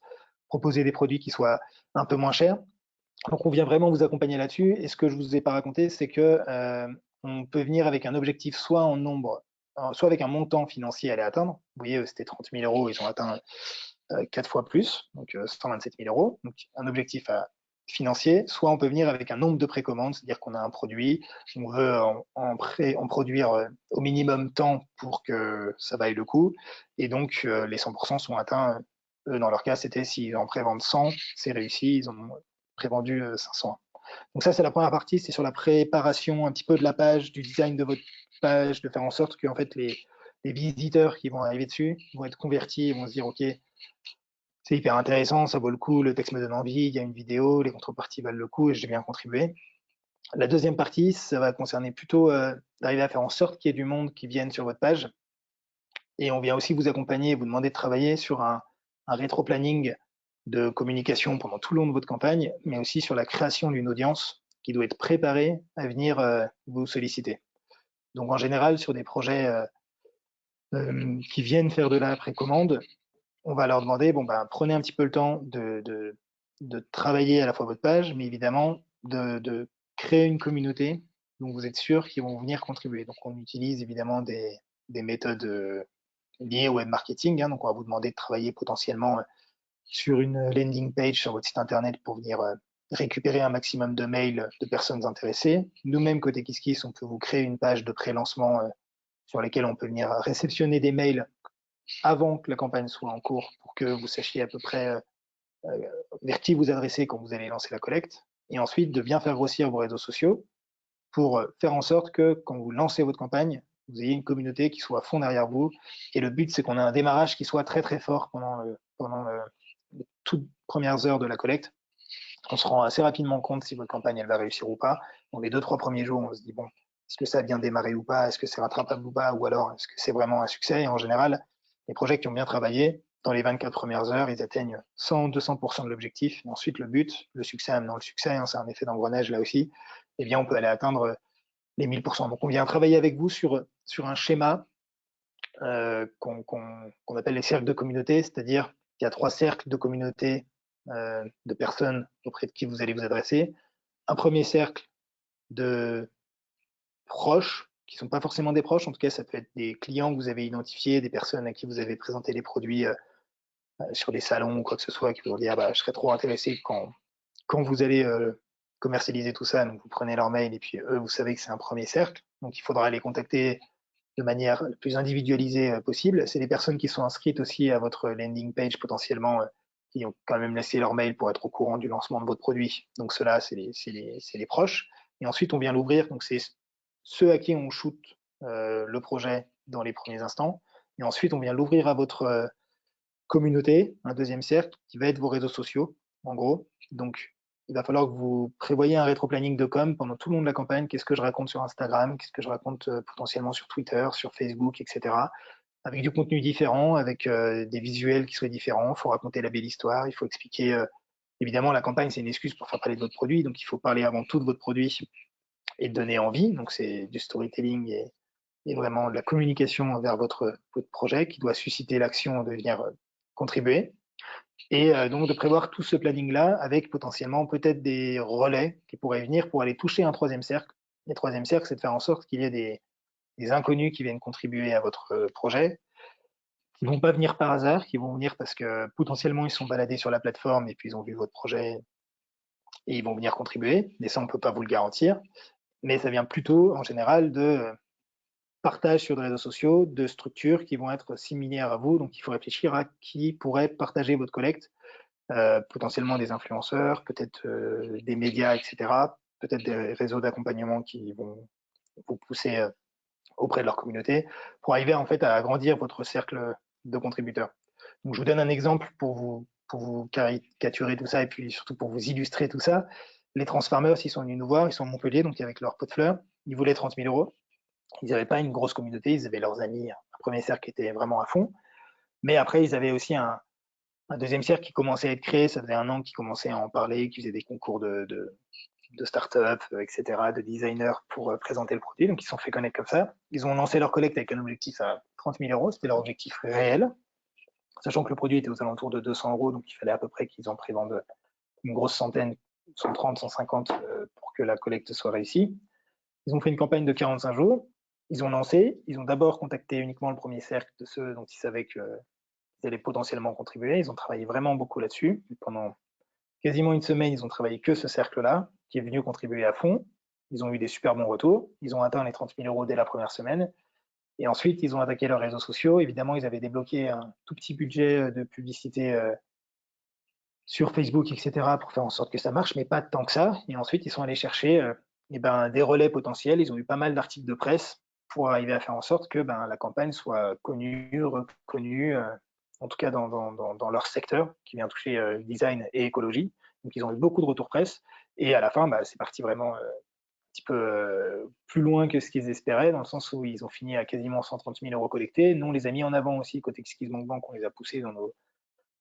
proposer des produits qui soient un peu moins chers. Donc on vient vraiment vous accompagner là-dessus. Et ce que je vous ai pas raconté, c'est que on peut venir avec un objectif soit en nombre, soit avec un montant financier à aller atteindre. Vous voyez, c'était 30 000 euros, ils ont atteint 4 fois plus, donc 127 000 euros. Donc un objectif financier. Soit on peut venir avec un nombre de précommandes, c'est-à-dire qu'on a un produit, on veut en produire au minimum tant pour que ça vaille le coup. Et donc les 100% sont atteints. Eux, dans leur cas, c'était s'ils en prévendent 100, c'est réussi, ils ont prévendu 500. Donc ça, c'est la première partie, c'est sur la préparation un petit peu de la page, du design de votre page, de faire en sorte que en fait, les visiteurs qui vont arriver dessus vont être convertis et vont se dire, OK, c'est hyper intéressant, ça vaut le coup, le texte me donne envie, il y a une vidéo, les contreparties valent le coup et j'ai bien contribué. La deuxième partie, ça va concerner plutôt d'arriver à faire en sorte qu'il y ait du monde qui vienne sur votre page. Et on vient aussi vous accompagner et vous demander de travailler sur un rétro-planning de communication pendant tout le long de votre campagne, mais aussi sur la création d'une audience qui doit être préparée à venir vous solliciter. Donc en général, sur des projets qui viennent faire de la précommande, on va leur demander, bon ben, prenez un petit peu le temps de travailler à la fois votre page, mais évidemment de créer une communauté dont vous êtes sûr qu'ils vont venir contribuer. Donc on utilise évidemment des méthodes liées au web marketing. Hein, donc on va vous demander de travailler potentiellement sur une landing page sur votre site internet pour venir récupérer un maximum de mails de personnes intéressées. Nous-mêmes, côté KissKiss, on peut vous créer une page de pré-lancement sur laquelle on peut venir réceptionner des mails avant que la campagne soit en cours pour que vous sachiez à peu près vers qui vous adresser quand vous allez lancer la collecte. Et ensuite, de bien faire grossir vos réseaux sociaux pour faire en sorte que quand vous lancez votre campagne, vous ayez une communauté qui soit à fond derrière vous. Et le but, c'est qu'on ait un démarrage qui soit très très fort pendant les toutes premières heures de la collecte. On se rend assez rapidement compte si votre campagne elle va réussir ou pas. Dans les 2-3 premiers jours, on se dit bon, est-ce que ça a bien démarré ou pas? Est-ce que c'est rattrapable ou pas? Ou alors est-ce que c'est vraiment un succès? Et en général, les projets qui ont bien travaillé, dans les 24 premières heures, ils atteignent 100-200% de l'objectif. Et ensuite, le but, le succès amenant le succès, hein, c'est un effet d'engrenage là aussi, eh bien, on peut aller atteindre les 1000%. Donc, on vient travailler avec vous sur un schéma qu'on appelle les cercles de communauté, c'est-à-dire qu'il y a 3 cercles de communauté de personnes auprès de qui vous allez vous adresser. Un premier cercle de proches, qui ne sont pas forcément des proches, en tout cas, ça peut être des clients que vous avez identifiés, des personnes à qui vous avez présenté les produits sur des salons ou quoi que ce soit, qui vous dire bah, je serais trop intéressé quand vous allez commercialiser tout ça. Donc, vous prenez leur mail et puis eux, vous savez que c'est un premier cercle. Donc, il faudra les contacter de manière la plus individualisée possible. C'est des personnes qui sont inscrites aussi à votre landing page potentiellement, qui ont quand même laissé leur mail pour être au courant du lancement de votre produit. Donc ceux-là, c'est les proches. Et ensuite, on vient l'ouvrir. Donc c'est ceux à qui on shoot le projet dans les premiers instants. Et ensuite, on vient l'ouvrir à votre communauté, un deuxième cercle, qui va être vos réseaux sociaux, en gros. Donc, il va falloir que vous prévoyiez un rétro-planning de com pendant tout le long de la campagne. Qu'est-ce que je raconte sur Instagram? Qu'est-ce que je raconte potentiellement sur Twitter, sur Facebook, etc. Avec du contenu différent, avec des visuels qui soient différents. Il faut raconter la belle histoire. Il faut expliquer. Évidemment, la campagne, c'est une excuse pour faire parler de votre produit. Donc, il faut parler avant tout de votre produit et donner envie. Donc, c'est du storytelling et vraiment de la communication vers votre projet qui doit susciter l'action de venir contribuer. Et donc de prévoir tout ce planning-là avec potentiellement peut-être des relais qui pourraient venir pour aller toucher un troisième cercle. Et le troisième cercle, c'est de faire en sorte qu'il y ait des inconnus qui viennent contribuer à votre projet, qui vont pas venir par hasard, qui vont venir parce que potentiellement ils sont baladés sur la plateforme et puis ils ont vu votre projet et ils vont venir contribuer. Mais ça, on peut pas vous le garantir. Mais ça vient plutôt en général de partage sur les réseaux sociaux, de structures qui vont être similaires à vous. Donc il faut réfléchir à qui pourrait partager votre collecte, potentiellement des influenceurs, peut-être des médias, etc. Peut-être des réseaux d'accompagnement qui vont vous pousser auprès de leur communauté pour arriver en fait à agrandir votre cercle de contributeurs. Donc je vous donne un exemple pour vous caricaturer tout ça et puis surtout pour vous illustrer tout ça. Les Transfarmers, ils sont venus nous voir, ils sont à Montpellier, donc avec leur pot de fleurs, ils voulaient 30 000 euros. Ils n'avaient pas une grosse communauté, ils avaient leurs amis, un premier cercle qui était vraiment à fond, mais après ils avaient aussi un deuxième cercle qui commençait à être créé, ça faisait un an qu'ils commençaient à en parler, qu'ils faisaient des concours de start-up, etc., de designers pour présenter le produit. Donc, ils se sont fait connaître comme ça. Ils ont lancé leur collecte avec un objectif à 30 000 euros. C'était leur objectif réel, sachant que le produit était aux alentours de 200 euros. Donc, il fallait à peu près qu'ils en prévendent une grosse centaine, 130, 150 pour que la collecte soit réussie. Ils ont fait une campagne de 45 jours. Ils ont lancé. Ils ont d'abord contacté uniquement le premier cercle de ceux dont ils savaient qu'ils allaient potentiellement contribuer. Ils ont travaillé vraiment beaucoup là-dessus. Pendant quasiment une semaine, ils ont travaillé que ce cercle-là, qui est venu contribuer à fond. Ils ont eu des super bons retours. Ils ont atteint les 30 000 euros dès la première semaine. Et ensuite, ils ont attaqué leurs réseaux sociaux. Évidemment, ils avaient débloqué un tout petit budget de publicité sur Facebook, etc., pour faire en sorte que ça marche, mais pas tant que ça. Et ensuite, ils sont allés chercher des relais potentiels. Ils ont eu pas mal d'articles de presse pour arriver à faire en sorte que la campagne soit connue, reconnue, en tout cas dans leur secteur, qui vient toucher design et écologie. Donc, ils ont eu beaucoup de retours presse. Et à la fin, c'est parti vraiment un petit peu plus loin que ce qu'ils espéraient, dans le sens où ils ont fini à quasiment 130 000 euros collectés. Nous, on les a mis en avant aussi, côté ExquisMonkBank, on les a poussés dans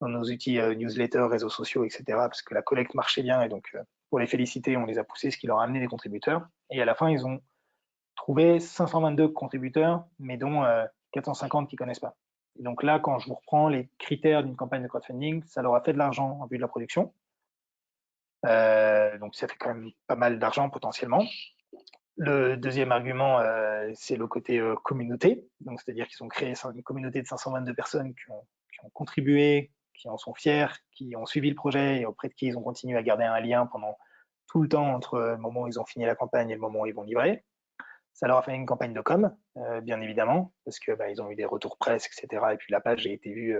nos outils newsletter, réseaux sociaux, etc., parce que la collecte marchait bien. Et donc, pour les féliciter, on les a poussés, ce qui leur a amené des contributeurs. Et à la fin, ils ont trouvé 522 contributeurs, mais dont 450 qui ne connaissent pas. Et donc là, quand je vous reprends les critères d'une campagne de crowdfunding, ça leur a fait de l'argent en vue de la production. Donc ça fait quand même pas mal d'argent potentiellement. Le deuxième argument, c'est le côté communauté. Donc c'est-à-dire qu'ils ont créé une communauté de 522 personnes qui ont contribué, qui en sont fiers, qui ont suivi le projet et auprès de qui ils ont continué à garder un lien pendant tout le temps entre le moment où ils ont fini la campagne et le moment où ils vont livrer. Ça leur a fait une campagne de com, bien évidemment, parce que ils ont eu des retours presse, etc. Et puis la page a été vue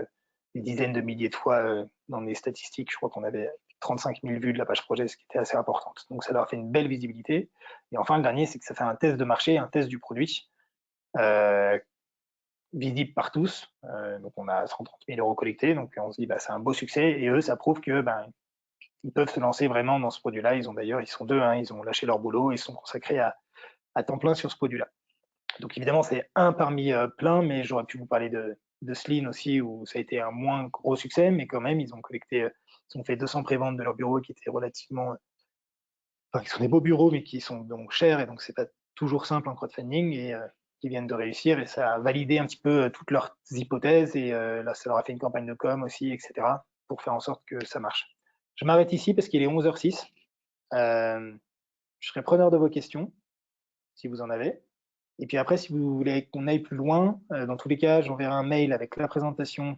des dizaines de milliers de fois dans les statistiques. Je crois qu'on avait 35 000 vues de la page projet, ce qui était assez importante. Donc ça leur a fait une belle visibilité. Et enfin, le dernier, c'est que ça fait un test de marché, un test du produit, euh, visible par tous. Donc on a 130 000 euros collectés, donc on se dit c'est un beau succès. Et eux, ça prouve que ils peuvent se lancer vraiment dans ce produit-là. Ils sont deux, ils ont lâché leur boulot, ils sont consacrés à temps plein sur ce produit-là. Donc évidemment, c'est un parmi plein, mais j'aurais pu vous parler de Sleen aussi, où ça a été un moins gros succès, mais quand même, ils ont collecté, ils ont fait 200 préventes de leurs bureaux qui étaient relativement, enfin, qui sont des beaux bureaux, mais qui sont donc chers, et donc c'est pas toujours simple en crowdfunding, et qui viennent de réussir, et ça a validé un petit peu toutes leurs hypothèses, et là, ça leur a fait une campagne de com aussi, etc., pour faire en sorte que ça marche. Je m'arrête ici parce qu'il est 11h06. Je serai preneur de vos questions, si vous en avez. Et puis après, si vous voulez qu'on aille plus loin, dans tous les cas, j'enverrai un mail avec la présentation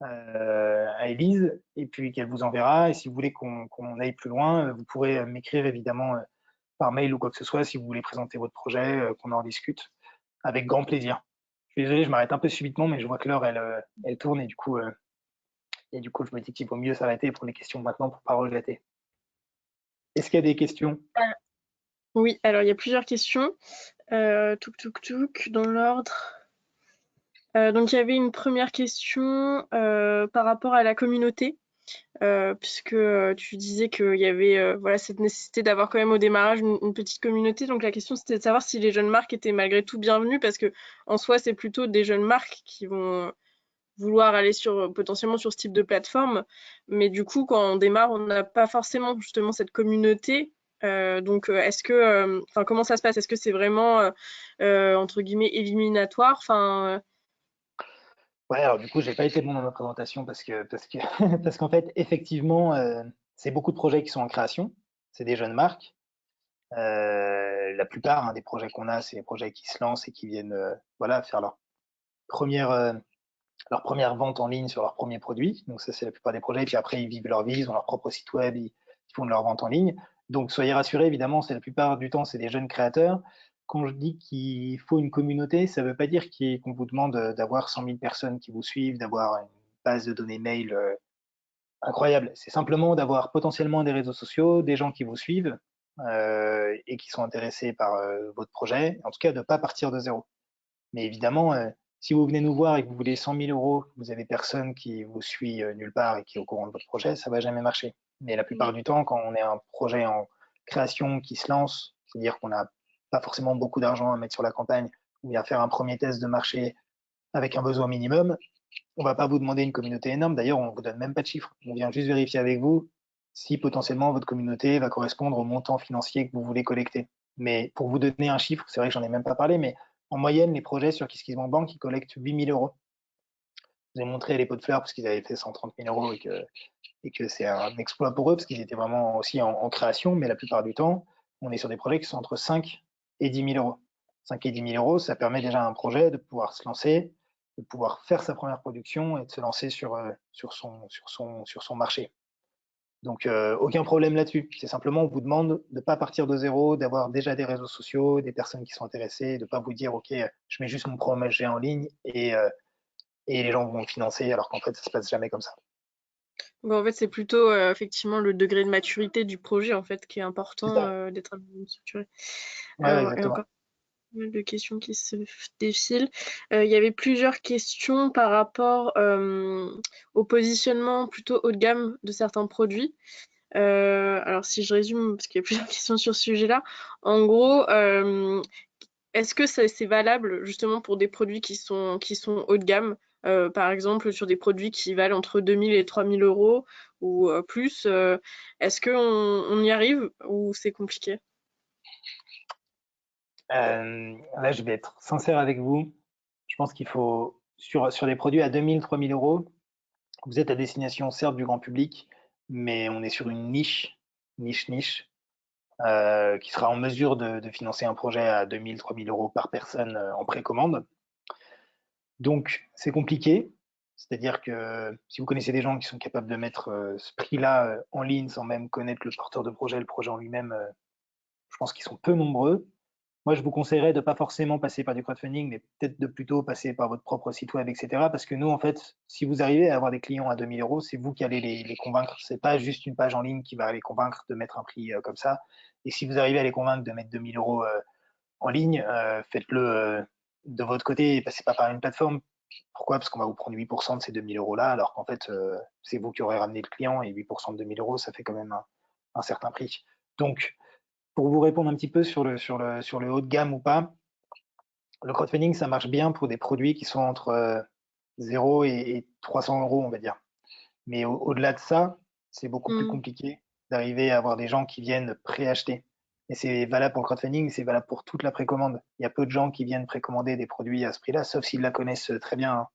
à Élise et puis qu'elle vous enverra. Et si vous voulez qu'on aille plus loin, vous pourrez m'écrire évidemment par mail ou quoi que ce soit si vous voulez présenter votre projet, qu'on en discute avec grand plaisir. Je suis désolé, je m'arrête un peu subitement, mais je vois que l'heure elle tourne et du coup je me dis qu'il vaut mieux s'arrêter pour les questions maintenant pour ne pas regretter. Est-ce qu'il y a des questions? Oui, alors il y a plusieurs questions. Touk, dans l'ordre. Donc il y avait une première question par rapport à la communauté, puisque tu disais qu'il y avait voilà, cette nécessité d'avoir quand même au démarrage une petite communauté. Donc la question c'était de savoir si les jeunes marques étaient malgré tout bienvenues, parce que en soi c'est plutôt des jeunes marques qui vont vouloir aller potentiellement sur ce type de plateforme. Mais du coup, quand on démarre, on n'a pas forcément justement cette communauté. Donc, est-ce que, comment ça se passe? Est-ce que c'est vraiment entre guillemets éliminatoire? Ouais, alors du coup, j'ai pas été bon dans ma présentation parce qu'en fait, effectivement, c'est beaucoup de projets qui sont en création. C'est des jeunes marques. La plupart des projets qu'on a, c'est des projets qui se lancent et qui viennent voilà, faire première, euh, leur première vente en ligne sur leur premier produit. Donc ça, c'est la plupart des projets. Et puis après, ils vivent leur vie, ils ont leur propre site web, ils font de leur vente en ligne. Donc soyez rassurés, évidemment, c'est la plupart du temps, c'est des jeunes créateurs. Quand je dis qu'il faut une communauté, ça ne veut pas dire qu'on vous demande d'avoir 100 000 personnes qui vous suivent, d'avoir une base de données mail incroyable. C'est simplement d'avoir potentiellement des réseaux sociaux, des gens qui vous suivent et qui sont intéressés par votre projet. En tout cas, de ne pas partir de zéro. Mais évidemment, si vous venez nous voir et que vous voulez 100 000 euros, vous avez personne qui vous suit nulle part et qui est au courant de votre projet, ça va jamais marcher. Mais la plupart du temps, quand on est un projet en création qui se lance, c'est-à-dire qu'on n'a pas forcément beaucoup d'argent à mettre sur la campagne, ou bien faire un premier test de marché avec un besoin minimum, on va pas vous demander une communauté énorme. D'ailleurs, on vous donne même pas de chiffres. On vient juste vérifier avec vous si potentiellement votre communauté va correspondre au montant financier que vous voulez collecter. Mais pour vous donner un chiffre, c'est vrai que j'en ai même pas parlé, mais en moyenne, les projets sur KissKissBankBank, ils collectent 8 000 euros. Je vous ai montré les pots de fleurs parce qu'ils avaient fait 130 000 euros et que c'est un exploit pour eux parce qu'ils étaient vraiment aussi en création, mais la plupart du temps, on est sur des projets qui sont entre 5 et 10 000 euros. 5 et 10 000 euros, ça permet déjà à un projet de pouvoir se lancer, de pouvoir faire sa première production et de se lancer sur son marché. Donc, aucun problème là-dessus. C'est simplement, on vous demande de ne pas partir de zéro, d'avoir déjà des réseaux sociaux, des personnes qui sont intéressées, de ne pas vous dire, OK, je mets juste mon projet en ligne et les gens vont le financer, alors qu'en fait, ça se passe jamais comme ça. Bon, en fait, c'est plutôt effectivement le degré de maturité du projet en fait qui est C'est important ça. d'être un minimum structuré. Ouais, Et exactement. encore pas mal de questions qui se défilent. Il y avait plusieurs questions par rapport au positionnement plutôt haut de gamme de certains produits. Alors si je résume, parce qu'il y a plusieurs questions sur ce sujet-là, en gros, est-ce que c'est valable justement pour des produits qui sont haut de gamme, par exemple sur des produits qui valent entre 2 000 et 3 000 euros ou plus, est-ce qu'on on y arrive ou c'est compliqué? Là, je vais être sincère avec vous. Je pense qu'il faut, sur des produits à 2 000, 3 000 euros, vous êtes à destination certes du grand public, mais on est sur une niche, qui sera en mesure de financer un projet à 2 000, 3 000 euros par personne en précommande. Donc, c'est compliqué. C'est-à-dire que si vous connaissez des gens qui sont capables de mettre ce prix-là en ligne sans même connaître le porteur de projet, le projet en lui-même, je pense qu'ils sont peu nombreux. Moi, je vous conseillerais de pas forcément passer par du crowdfunding, mais peut-être de plutôt passer par votre propre site web, etc. Parce que nous, en fait, si vous arrivez à avoir des clients à 2 000 euros, c'est vous qui allez les convaincre. C'est pas juste une page en ligne qui va les convaincre de mettre un prix comme ça. Et si vous arrivez à les convaincre de mettre 2 000 euros en ligne, faites-le de votre côté et passez pas par une plateforme. Pourquoi? Parce qu'on va vous prendre 8% de ces 2 000 euros-là, alors qu'en fait, c'est vous qui aurez ramené le client et 8% de 2 000 euros, ça fait quand même un certain prix. Donc, pour vous répondre un petit peu sur le haut de gamme ou pas, le crowdfunding, ça marche bien pour des produits qui sont entre 0 et 300 euros, on va dire. Mais au-delà de ça, c'est beaucoup plus Mmh. compliqué d'arriver à avoir des gens qui viennent préacheter. Et c'est valable pour le crowdfunding, c'est valable pour toute la précommande. Il y a peu de gens qui viennent précommander des produits à ce prix-là, sauf s'ils la connaissent très bien, hein.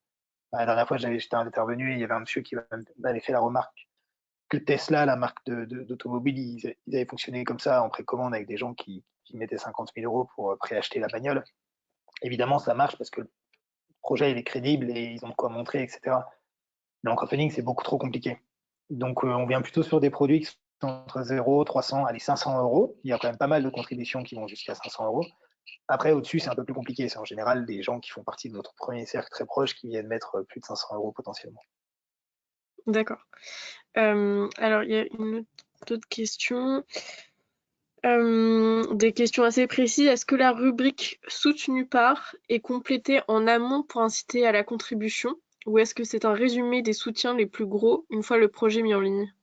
La dernière fois, j'étais intervenu et il y avait un monsieur qui m'avait fait la remarque que Tesla, la marque d'automobile, ils avaient fonctionné comme ça en précommande avec des gens qui mettaient 50 000 euros pour préacheter la bagnole. Évidemment, ça marche parce que le projet il est crédible et ils ont de quoi montrer, etc. Mais en crowdfunding, c'est beaucoup trop compliqué. Donc, on vient plutôt sur des produits qui sont entre 0, 300, allez, 500 euros. Il y a quand même pas mal de contributions qui vont jusqu'à 500 euros. Après, au-dessus, c'est un peu plus compliqué. C'est en général des gens qui font partie de notre premier cercle très proche qui viennent mettre plus de 500 euros potentiellement. D'accord. Alors il y a une autre question. Des questions assez précises. Est-ce que la rubrique soutenue par est complétée en amont pour inciter à la contribution ou est-ce que c'est un résumé des soutiens les plus gros une fois le projet mis en ligne?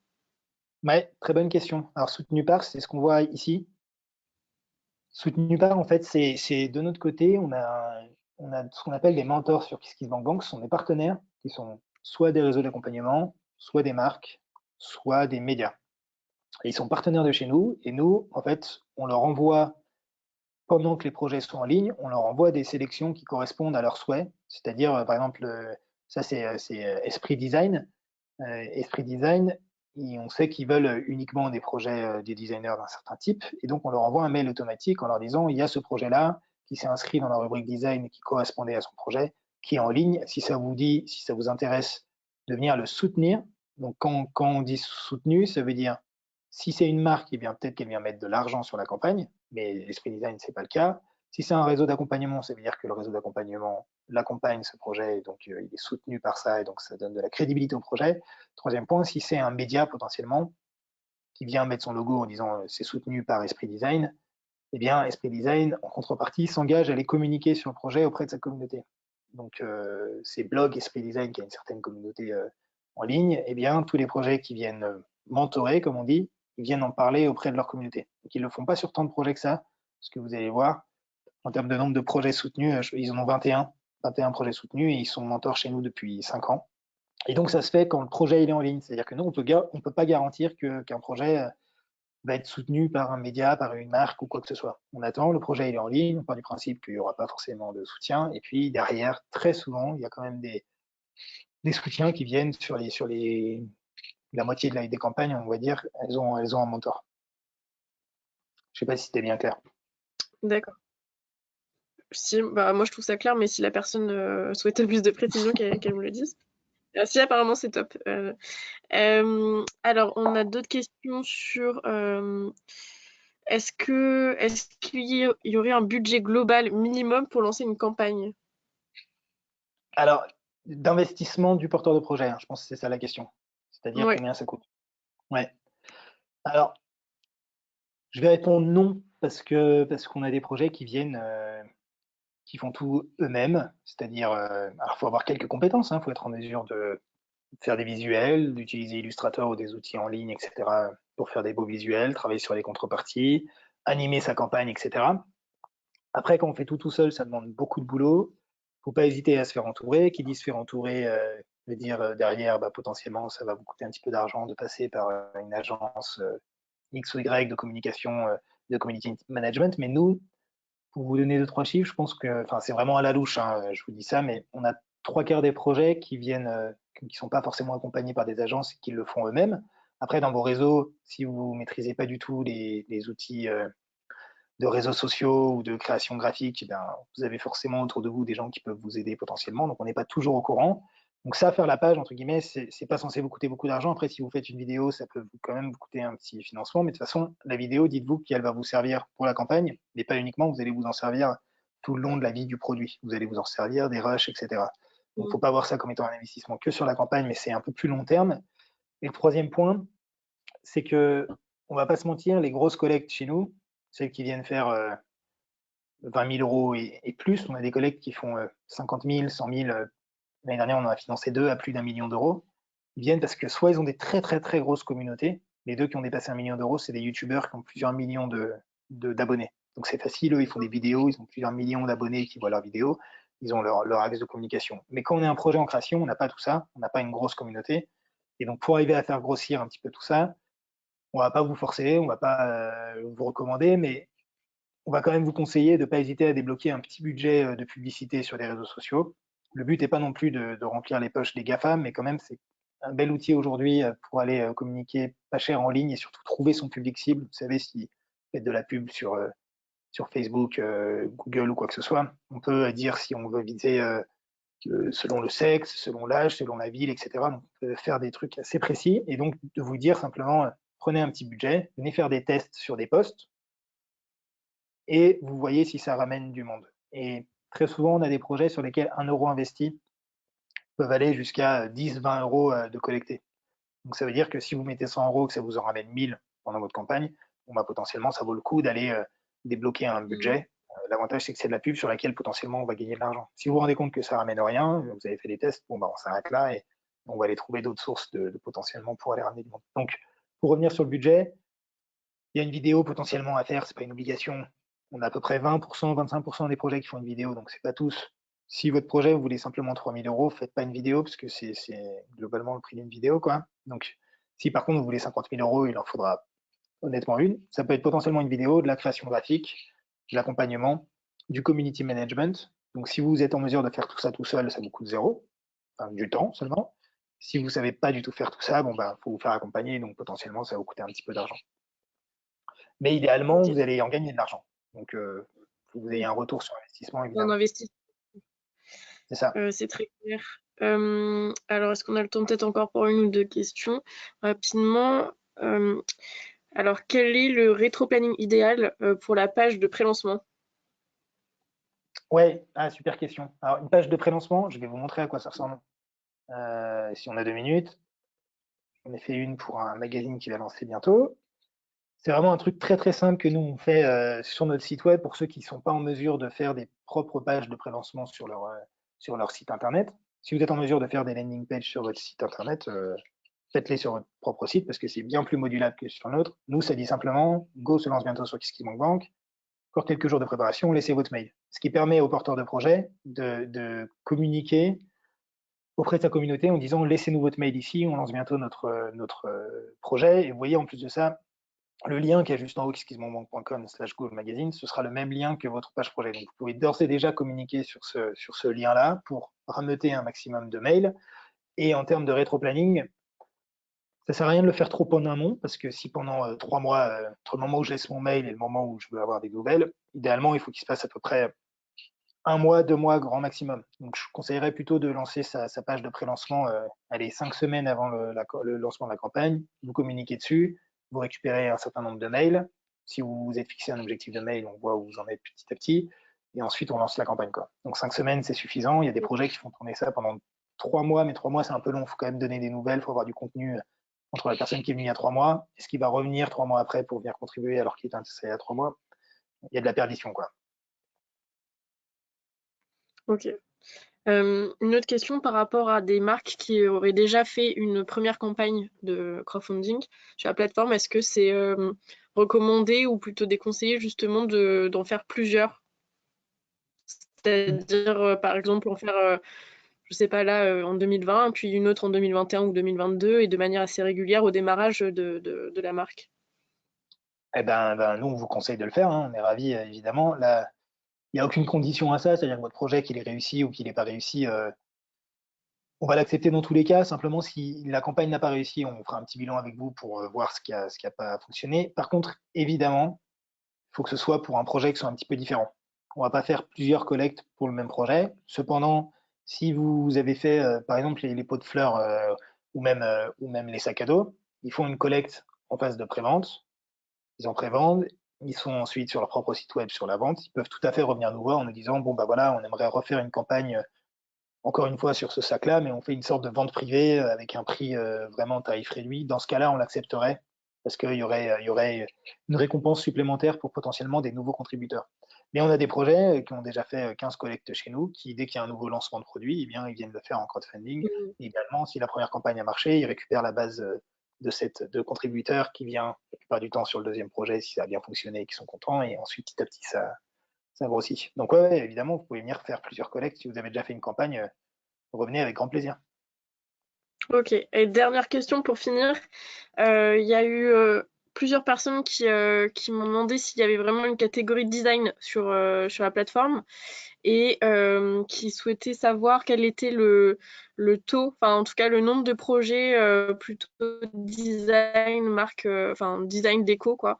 Ouais, très bonne question. Alors, soutenu par, c'est ce qu'on voit ici. Soutenu par, en fait, c'est de notre côté, on a ce qu'on appelle des mentors sur KissKissBankBank. Ce sont des partenaires qui sont soit des réseaux d'accompagnement, soit des marques, soit des médias. Et ils sont partenaires de chez nous. Et nous, en fait, on leur envoie, pendant que les projets sont en ligne, on leur envoie des sélections qui correspondent à leurs souhaits. C'est-à-dire, par exemple, Ça, c'est Esprit Design. Esprit Design, on sait qu'ils veulent uniquement des projets des designers d'un certain type, et donc on leur envoie un mail automatique en leur disant il y a ce projet-là qui s'est inscrit dans la rubrique design qui correspondait à son projet, qui est en ligne. Si ça vous dit, si ça vous intéresse, de venir le soutenir. Donc quand on dit soutenu, ça veut dire si c'est une marque, eh bien peut-être qu'elle vient mettre de l'argent sur la campagne, mais l'Esprit Design, c'est pas le cas. Si c'est un réseau d'accompagnement, ça veut dire que le réseau d'accompagnement l'accompagne ce projet, et donc il est soutenu par ça, et donc ça donne de la crédibilité au projet. Troisième point, si c'est un média potentiellement qui vient mettre son logo en disant c'est soutenu par Esprit Design, eh bien Esprit Design, en contrepartie, s'engage à aller communiquer sur le projet auprès de sa communauté. Donc c'est Blog Esprit Design qui a une certaine communauté en ligne, eh bien tous les projets qui viennent mentorer, comme on dit, ils viennent en parler auprès de leur communauté. Donc ils ne le font pas sur tant de projets que ça, ce que vous allez voir. En termes de nombre de projets soutenus, ils en ont 21 projets soutenus, et ils sont mentors chez nous depuis 5 ans. Et donc ça se fait quand le projet il est en ligne. C'est-à-dire que nous, on peut pas garantir qu'un projet va être soutenu par un média, par une marque ou quoi que ce soit. On attend, le projet il est en ligne, on part du principe qu'il n'y aura pas forcément de soutien, et puis derrière, très souvent, il y a quand même des soutiens qui viennent sur la moitié des campagnes, on va dire, elles ont un mentor. Je sais pas si c'était bien clair. D'accord. Si, bah, moi je trouve ça clair, mais si la personne souhaitait plus de précision, qu'elle me le dise. Si, apparemment c'est top. Alors, on a d'autres questions sur est-ce qu'il y aurait un budget global minimum pour lancer une campagne? Alors, d'investissement du porteur de projet, hein, je pense que c'est ça la question. C'est-à-dire Ouais. combien ça coûte. Ouais. Alors, je vais répondre non, parce qu'on a des projets qui viennent, qui font tout eux-mêmes. C'est-à-dire, alors faut avoir quelques compétences, hein, faut être en mesure de faire des visuels, d'utiliser Illustrator ou des outils en ligne, etc., pour faire des beaux visuels, travailler sur les contreparties, animer sa campagne, etc. Après, quand on fait tout seul, ça demande beaucoup de boulot. Faut pas hésiter à se faire entourer. Qui dit se faire entourer, veut dire derrière, bah, potentiellement, ça va vous coûter un petit peu d'argent de passer par une agence X ou Y de communication, de community management. Mais nous, pour vous donner deux, trois chiffres, je pense que, enfin, c'est vraiment à la louche, hein, je vous dis ça, mais on a trois quarts des projets qui viennent, qui sont pas forcément accompagnés par des agences et qui le font eux-mêmes. Après, dans vos réseaux, si vous maîtrisez pas du tout les outils de réseaux sociaux ou de création graphique, eh bien, vous avez forcément autour de vous des gens qui peuvent vous aider potentiellement. Donc, on n'est pas toujours au courant. Donc, ça, faire la page, entre guillemets, c'est pas censé vous coûter beaucoup d'argent. Après, si vous faites une vidéo, ça peut quand même vous coûter un petit financement. Mais de toute façon, la vidéo, dites-vous qu'elle va vous servir pour la campagne, mais pas uniquement. Vous allez vous en servir tout le long de la vie du produit. Vous allez vous en servir des rushs, etc. Donc, il ne faut pas voir ça comme étant un investissement que sur la campagne, mais c'est un peu plus long terme. Et le troisième point, c'est que, on va pas se mentir, les grosses collectes chez nous, celles qui viennent faire 20 000 euros et plus. On a des collègues qui font 50 000, 100 000. L'année dernière, on en a financé deux à plus d'1 million d'euros. Ils viennent parce que soit ils ont des très très très grosses communautés. Les deux qui ont dépassé 1 million d'euros, c'est des youtubeurs qui ont plusieurs millions d'abonnés. Donc c'est facile, eux, ils font des vidéos, ils ont plusieurs millions d'abonnés qui voient leurs vidéos, ils ont leur axe de communication. Mais quand on est un projet en création, on n'a pas tout ça, on n'a pas une grosse communauté. Et donc pour arriver à faire grossir un petit peu tout ça, on va pas vous forcer, on va pas vous recommander, mais on va quand même vous conseiller de ne pas hésiter à débloquer un petit budget de publicité sur les réseaux sociaux. Le but n'est pas non plus de remplir les poches des GAFA, mais quand même, c'est un bel outil aujourd'hui pour aller communiquer pas cher en ligne et surtout trouver son public cible. Vous savez, si vous faites de la pub sur Facebook, Google ou quoi que ce soit, on peut dire si on veut viser selon le sexe, selon l'âge, selon la ville, etc. Donc, on peut faire des trucs assez précis et donc de vous dire simplement, prenez un petit budget, venez faire des tests sur des posts, et vous voyez si ça ramène du monde. Et très souvent, on a des projets sur lesquels 1 euro investi peuvent aller jusqu'à 10, 20 euros de collecté. Donc ça veut dire que si vous mettez 100 euros, que ça vous en ramène 1000 pendant votre campagne, bon, bah, potentiellement, ça vaut le coup d'aller débloquer un budget. L'avantage, c'est que c'est de la pub sur laquelle potentiellement on va gagner de l'argent. Si vous vous rendez compte que ça ramène rien, vous avez fait des tests, bon, bah, on s'arrête là et on va aller trouver d'autres sources de potentiellement pour aller ramener du monde. Donc, pour revenir sur le budget, il y a une vidéo potentiellement à faire, c'est pas une obligation. On a à peu près 20%, 25% des projets qui font une vidéo, donc c'est pas tous. Si votre projet, vous voulez simplement 3 000 euros, faites pas une vidéo, parce que c'est globalement le prix d'une vidéo, quoi. Donc, si par contre vous voulez 50 000 euros, il en faudra honnêtement une. Ça peut être potentiellement une vidéo, de la création graphique, de l'accompagnement, du community management. Donc, si vous êtes en mesure de faire tout ça tout seul, ça vous coûte zéro. enfin, du temps seulement. Si vous savez pas du tout faire tout ça, bon, ben, faut vous faire accompagner, donc potentiellement, ça va vous coûter un petit peu d'argent. Mais idéalement, Ok, vous allez en gagner de l'argent. Donc, faut que vous ayez un retour sur investissement, on évidemment. investit. C'est ça. C'est très clair. Alors, est-ce qu'on a le temps peut-être encore pour une ou deux questions rapidement? Euh, alors, quel est le rétro-planning idéal pour la page de pré-lancement? Ouais, ah, super question. Alors, une page de pré-lancement, je vais vous montrer à quoi ça ressemble. Si on a 2 minutes, on a fait une pour un magazine qui va lancer bientôt. C'est vraiment un truc très très simple que nous on fait sur notre site web pour ceux qui ne sont pas en mesure de faire des propres pages de pré-lancement sur leur site internet. Si vous êtes en mesure de faire des landing pages sur votre site internet, faites-les sur votre propre site parce que c'est bien plus modulable que sur l'autre. Nous, ça dit simplement Go se lance bientôt sur KissKissBankBank. Encore quelques jours de préparation, laissez votre mail. Ce qui permet aux porteurs de projet de communiquer auprès de sa communauté en disant laissez-nous votre mail ici, on lance bientôt notre projet. Et vous voyez, en plus de ça, le lien qui est juste en haut, kissmombank.com/go magazine, ce sera le même lien que votre page projet. Donc, vous pouvez d'ores et déjà communiquer sur ce lien-là pour rameuter un maximum de mails. Et en termes de rétro-planning, ça sert à rien de le faire trop en amont, parce que si pendant 3 mois, entre le moment où je laisse mon mail et le moment où je veux avoir des nouvelles, idéalement, il faut qu'il se passe à peu près 1 mois, 2 mois, grand maximum. Donc, je conseillerais plutôt de lancer sa page de pré-lancement, allez, 5 semaines avant le lancement de la campagne. Vous communiquez dessus, vous récupérez un certain nombre de mails. Si vous vous êtes fixé un objectif de mail, on voit où vous en êtes petit à petit. Et ensuite, on lance la campagne, quoi. Donc, 5 semaines, c'est suffisant. Il y a des projets qui font tourner ça pendant 3 mois, mais 3 mois, c'est un peu long. Il faut quand même donner des nouvelles, il faut avoir du contenu entre la personne qui est venue il y a 3 mois et ce qui va revenir 3 mois après pour venir contribuer alors qu'il est intéressé il y a 3 mois. Il y a de la perdition, quoi. Ok. Une autre question par rapport à des marques qui auraient déjà fait une première campagne de crowdfunding sur la plateforme. Est-ce que c'est recommandé ou plutôt déconseillé justement d'en faire plusieurs? C'est-à-dire, par exemple, en faire, je sais pas là, en 2020, puis une autre en 2021 ou 2022, et de manière assez régulière au démarrage de la marque. Eh ben, nous, on vous conseille de le faire, hein. On est ravis, évidemment. Là, il n'y a aucune condition à ça, c'est-à-dire que votre projet, qu'il est réussi ou qu'il n'est pas réussi, on va l'accepter dans tous les cas. Simplement, si la campagne n'a pas réussi, on fera un petit bilan avec vous pour voir ce qui a pas fonctionné. Par contre, évidemment, il faut que ce soit pour un projet qui soit un petit peu différent. On ne va pas faire plusieurs collectes pour le même projet. Cependant, si vous avez fait, par exemple, les pots de fleurs ou même les sacs à dos, ils font une collecte en phase de prévente. Ils en prévendent, ils sont ensuite sur leur propre site web sur la vente. Ils peuvent tout à fait revenir nous voir en nous disant bon, bah voilà, on aimerait refaire une campagne encore une fois sur ce sac-là, mais on fait une sorte de vente privée avec un prix vraiment tarif réduit. Dans ce cas-là, on l'accepterait parce il y aurait une récompense supplémentaire pour potentiellement des nouveaux contributeurs. Mais on a des projets qui ont déjà fait 15 collectes chez nous, qui, dès qu'il y a un nouveau lancement de produit, eh bien, ils viennent le faire en crowdfunding. Mmh. Et également, si la première campagne a marché, ils récupèrent la base de contributeurs qui vient la plupart du temps sur le deuxième projet si ça a bien fonctionné et qu'ils sont contents. Et ensuite, petit à petit, ça grossit. Donc, ouais, évidemment, vous pouvez venir faire plusieurs collectes. Si vous avez déjà fait une campagne, revenez avec grand plaisir. Ok. Et dernière question pour finir. Il y a eu plusieurs personnes qui m'ont demandé s'il y avait vraiment une catégorie design sur la plateforme et qui souhaitaient savoir quel était le taux, enfin en tout cas le nombre de projets plutôt design, marque, enfin design déco quoi,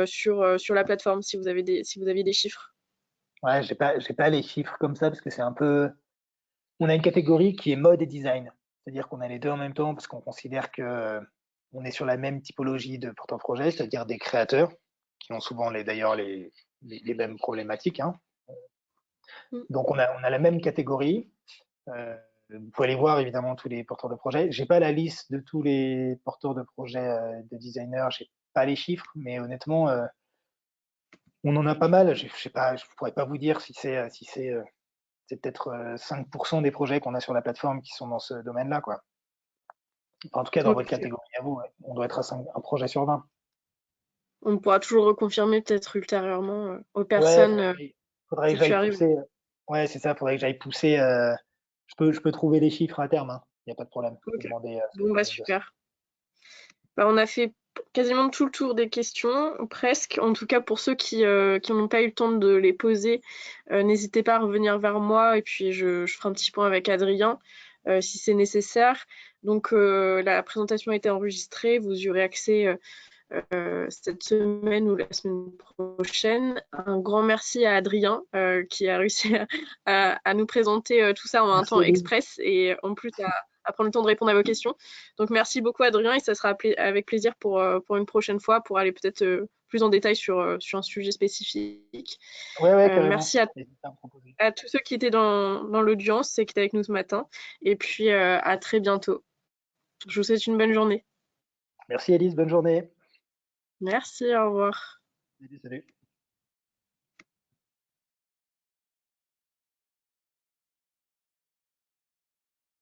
sur la plateforme, si vous aviez des chiffres. Ouais, j'ai pas les chiffres comme ça parce que c'est un peu. On a une catégorie qui est mode et design. C'est-à-dire qu'on a les deux en même temps parce qu'on considère que on est sur la même typologie de porte-projet, c'est-à-dire des créateurs qui ont souvent d'ailleurs les mêmes problématiques, hein. Mm. Donc on a la même catégorie. Vous pouvez aller voir évidemment tous les porteurs de projets. J'ai pas la liste de tous les porteurs de projets de designers, j'ai pas les chiffres, mais honnêtement, on en a pas mal. Je sais pas, je pourrais pas vous dire c'est peut-être 5% des projets qu'on a sur la plateforme qui sont dans ce domaine-là, quoi. Enfin, en tout cas, dans votre Ok. catégorie à vous, ouais. On doit être à un projet sur 20. On pourra toujours reconfirmer peut-être ultérieurement aux Ouais, personnes faudrait que si tu j'aille arrives. pousser. Ouais, c'est ça, faudrait que j'aille pousser. Je peux trouver les chiffres à terme, hein. Il n'y a pas de problème. Je peux Ok. demander à ce que Bon bah quelqu'un me dise ça. super. Bah, on a fait quasiment tout le tour des questions, presque. En tout cas, pour ceux qui n'ont pas eu le temps de les poser, n'hésitez pas à revenir vers moi et puis je ferai un petit point avec Adrien. si c'est nécessaire. Donc, la présentation a été enregistrée. Vous y aurez accès cette semaine ou la semaine prochaine. Un grand merci à Adrien qui a réussi à nous présenter tout ça en un Merci temps Elise. express et en plus à prendre le temps de répondre à vos questions. Donc merci beaucoup Adrien et ça sera avec plaisir pour une prochaine fois pour aller peut-être plus en détail sur un sujet spécifique. Ouais, carrément. Merci N'hésite pas à me proposer. à tous ceux qui étaient dans l'audience et qui étaient avec nous ce matin. Et puis à très bientôt. Je vous souhaite une bonne journée. Merci Elise, bonne journée. Merci, au revoir. Salut, salut.